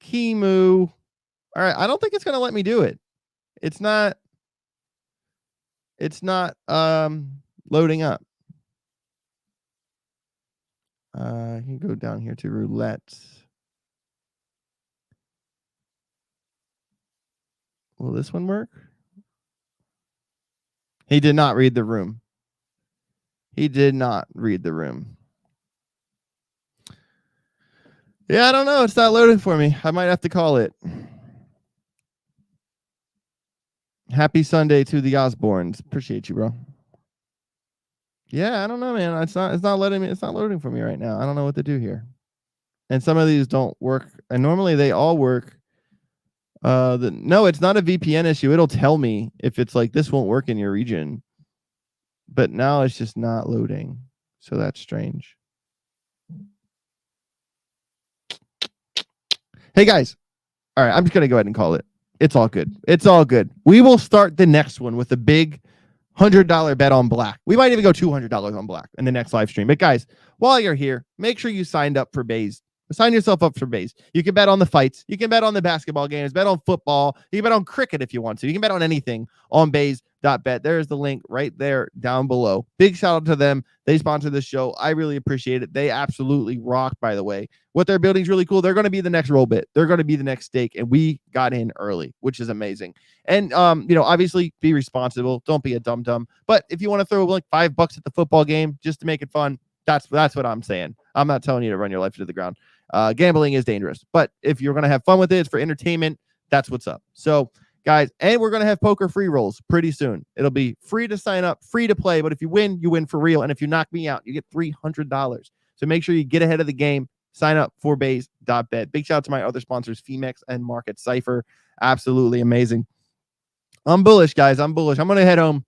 Kimu. All right, I don't think it's going to let me do it. It's not loading up. I can go down here to roulette. Will this one work? He did not read the room. He did not read the room. Yeah, I don't know. It's not loading for me. I might have to call it. Happy Sunday to the Osborns. Appreciate you, bro. Yeah, I don't know, man. It's not letting me. It's not loading for me right now. I don't know what to do here. And some of these don't work. And normally they all work. No, it's not a VPN issue. It'll tell me if it's like this won't work in your region. But now it's just not loading. So that's strange. Hey guys. All right, I'm just going to go ahead and call it. It's all good. It's all good. We will start the next one with a big $100 bet on black. We might even go $200 on black in the next live stream. But guys, while you're here, make sure you signed up for Bazed. Sign yourself up for Bazed. You can bet on the fights. You can bet on the basketball games, bet on football. You can bet on cricket if you want to. You can bet on anything on Bazed.Bet. There's the link right there down below. Big shout out to them. They sponsor this show. I really appreciate it. They absolutely rock, by the way. What they're building is really cool. They're going to be the next Rollbit. They're going to be the next stake, and we got in early, which is amazing. And obviously be responsible. Don't be a dum-dum. But if you want to throw like $5 at the football game just to make it fun, that's what I'm saying. I'm not telling you to run your life into the ground. Gambling is dangerous, but if you're going to have fun with it, it's for entertainment. That's what's up. So guys, and we're going to have poker free rolls pretty soon. It'll be free to sign up, free to play, but if you win for real. And if you knock me out, you get $300. So make sure you get ahead of the game. Sign up for Bazed.Bet. Big shout out to my other sponsors, Phemex and Market Cypher. Absolutely amazing. I'm bullish, guys. I'm bullish. I'm going to head home.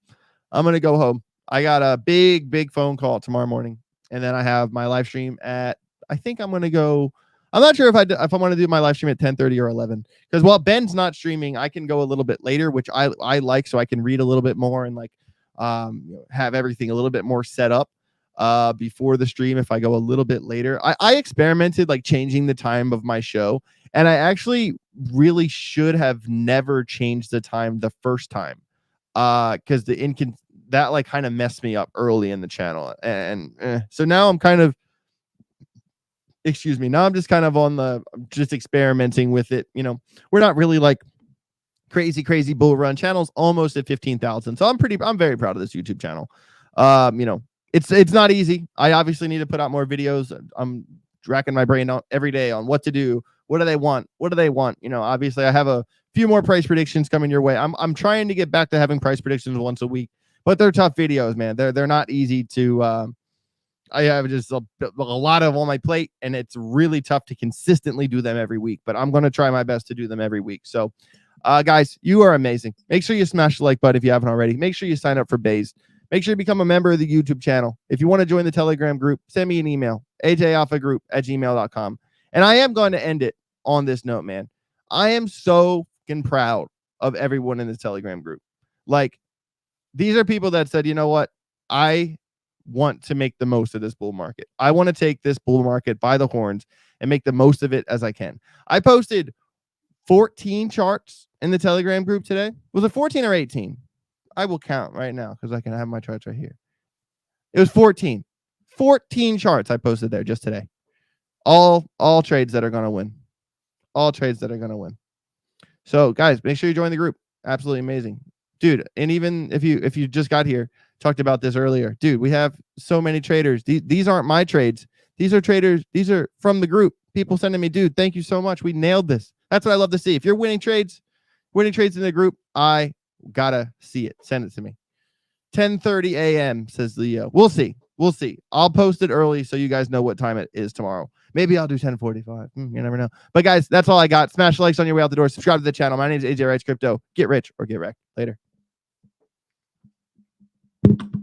I'm going to go home. I got a big phone call tomorrow morning. And then I have my live stream at, I think I'm going to go, I'm not sure if I want to do my live stream at 10:30 or 11, because while Ben's not streaming, I can go a little bit later, which I like, so I can read a little bit more and like have everything a little bit more set up before the stream. If I go a little bit later, I experimented like changing the time of my show, and I actually really should have never changed the time the first time because that like kind of messed me up early in the channel. And so now I'm kind of, now I'm just kind of just experimenting with it. We're not really like crazy bull run channels, almost at 15,000. So I'm very proud of this YouTube channel. It's not easy. I obviously need to put out more videos. I'm racking my brain out every day on what to do. What do they want? Obviously I have a few more price predictions coming your way. I'm trying to get back to having price predictions once a week. But they're tough videos, man. They're not easy to. I have just a lot of on my plate, and it's really tough to consistently do them every week. But I'm going to try my best to do them every week. So, guys, you are amazing. Make sure you smash the like button if you haven't already. Make sure you sign up for Bazed. Make sure you become a member of the YouTube channel. If you want to join the Telegram group, send me an email, ajalphagroup@gmail.com. And I am going to end it on this note, man. I am so fucking proud of everyone in this Telegram group. Like, these are people that said, you know what? I want to make the most of this bull market. I want to take this bull market by the horns and make the most of it as I can. I posted 14 charts in the Telegram group today. Was it 14 or 18? I will count right now because I can have my charts right here. It was 14. 14 charts I posted there just today. All trades that are going to win. All trades that are going to win. So, guys, make sure you join the group. Absolutely amazing. Dude, and even if you just got here, talked about this earlier. Dude, we have so many traders. These aren't my trades. These are traders. These are from the group. People sending me, dude, thank you so much. We nailed this. That's what I love to see. If you're winning trades in the group, I gotta see it. Send it to me. 10:30 a.m. says Leo. We'll see. I'll post it early so you guys know what time it is tomorrow. Maybe I'll do 10:45. You never know. But guys, that's all I got. Smash likes on your way out the door. Subscribe to the channel. My name is AJ Wrights Crypto. Get rich or get wrecked. Later.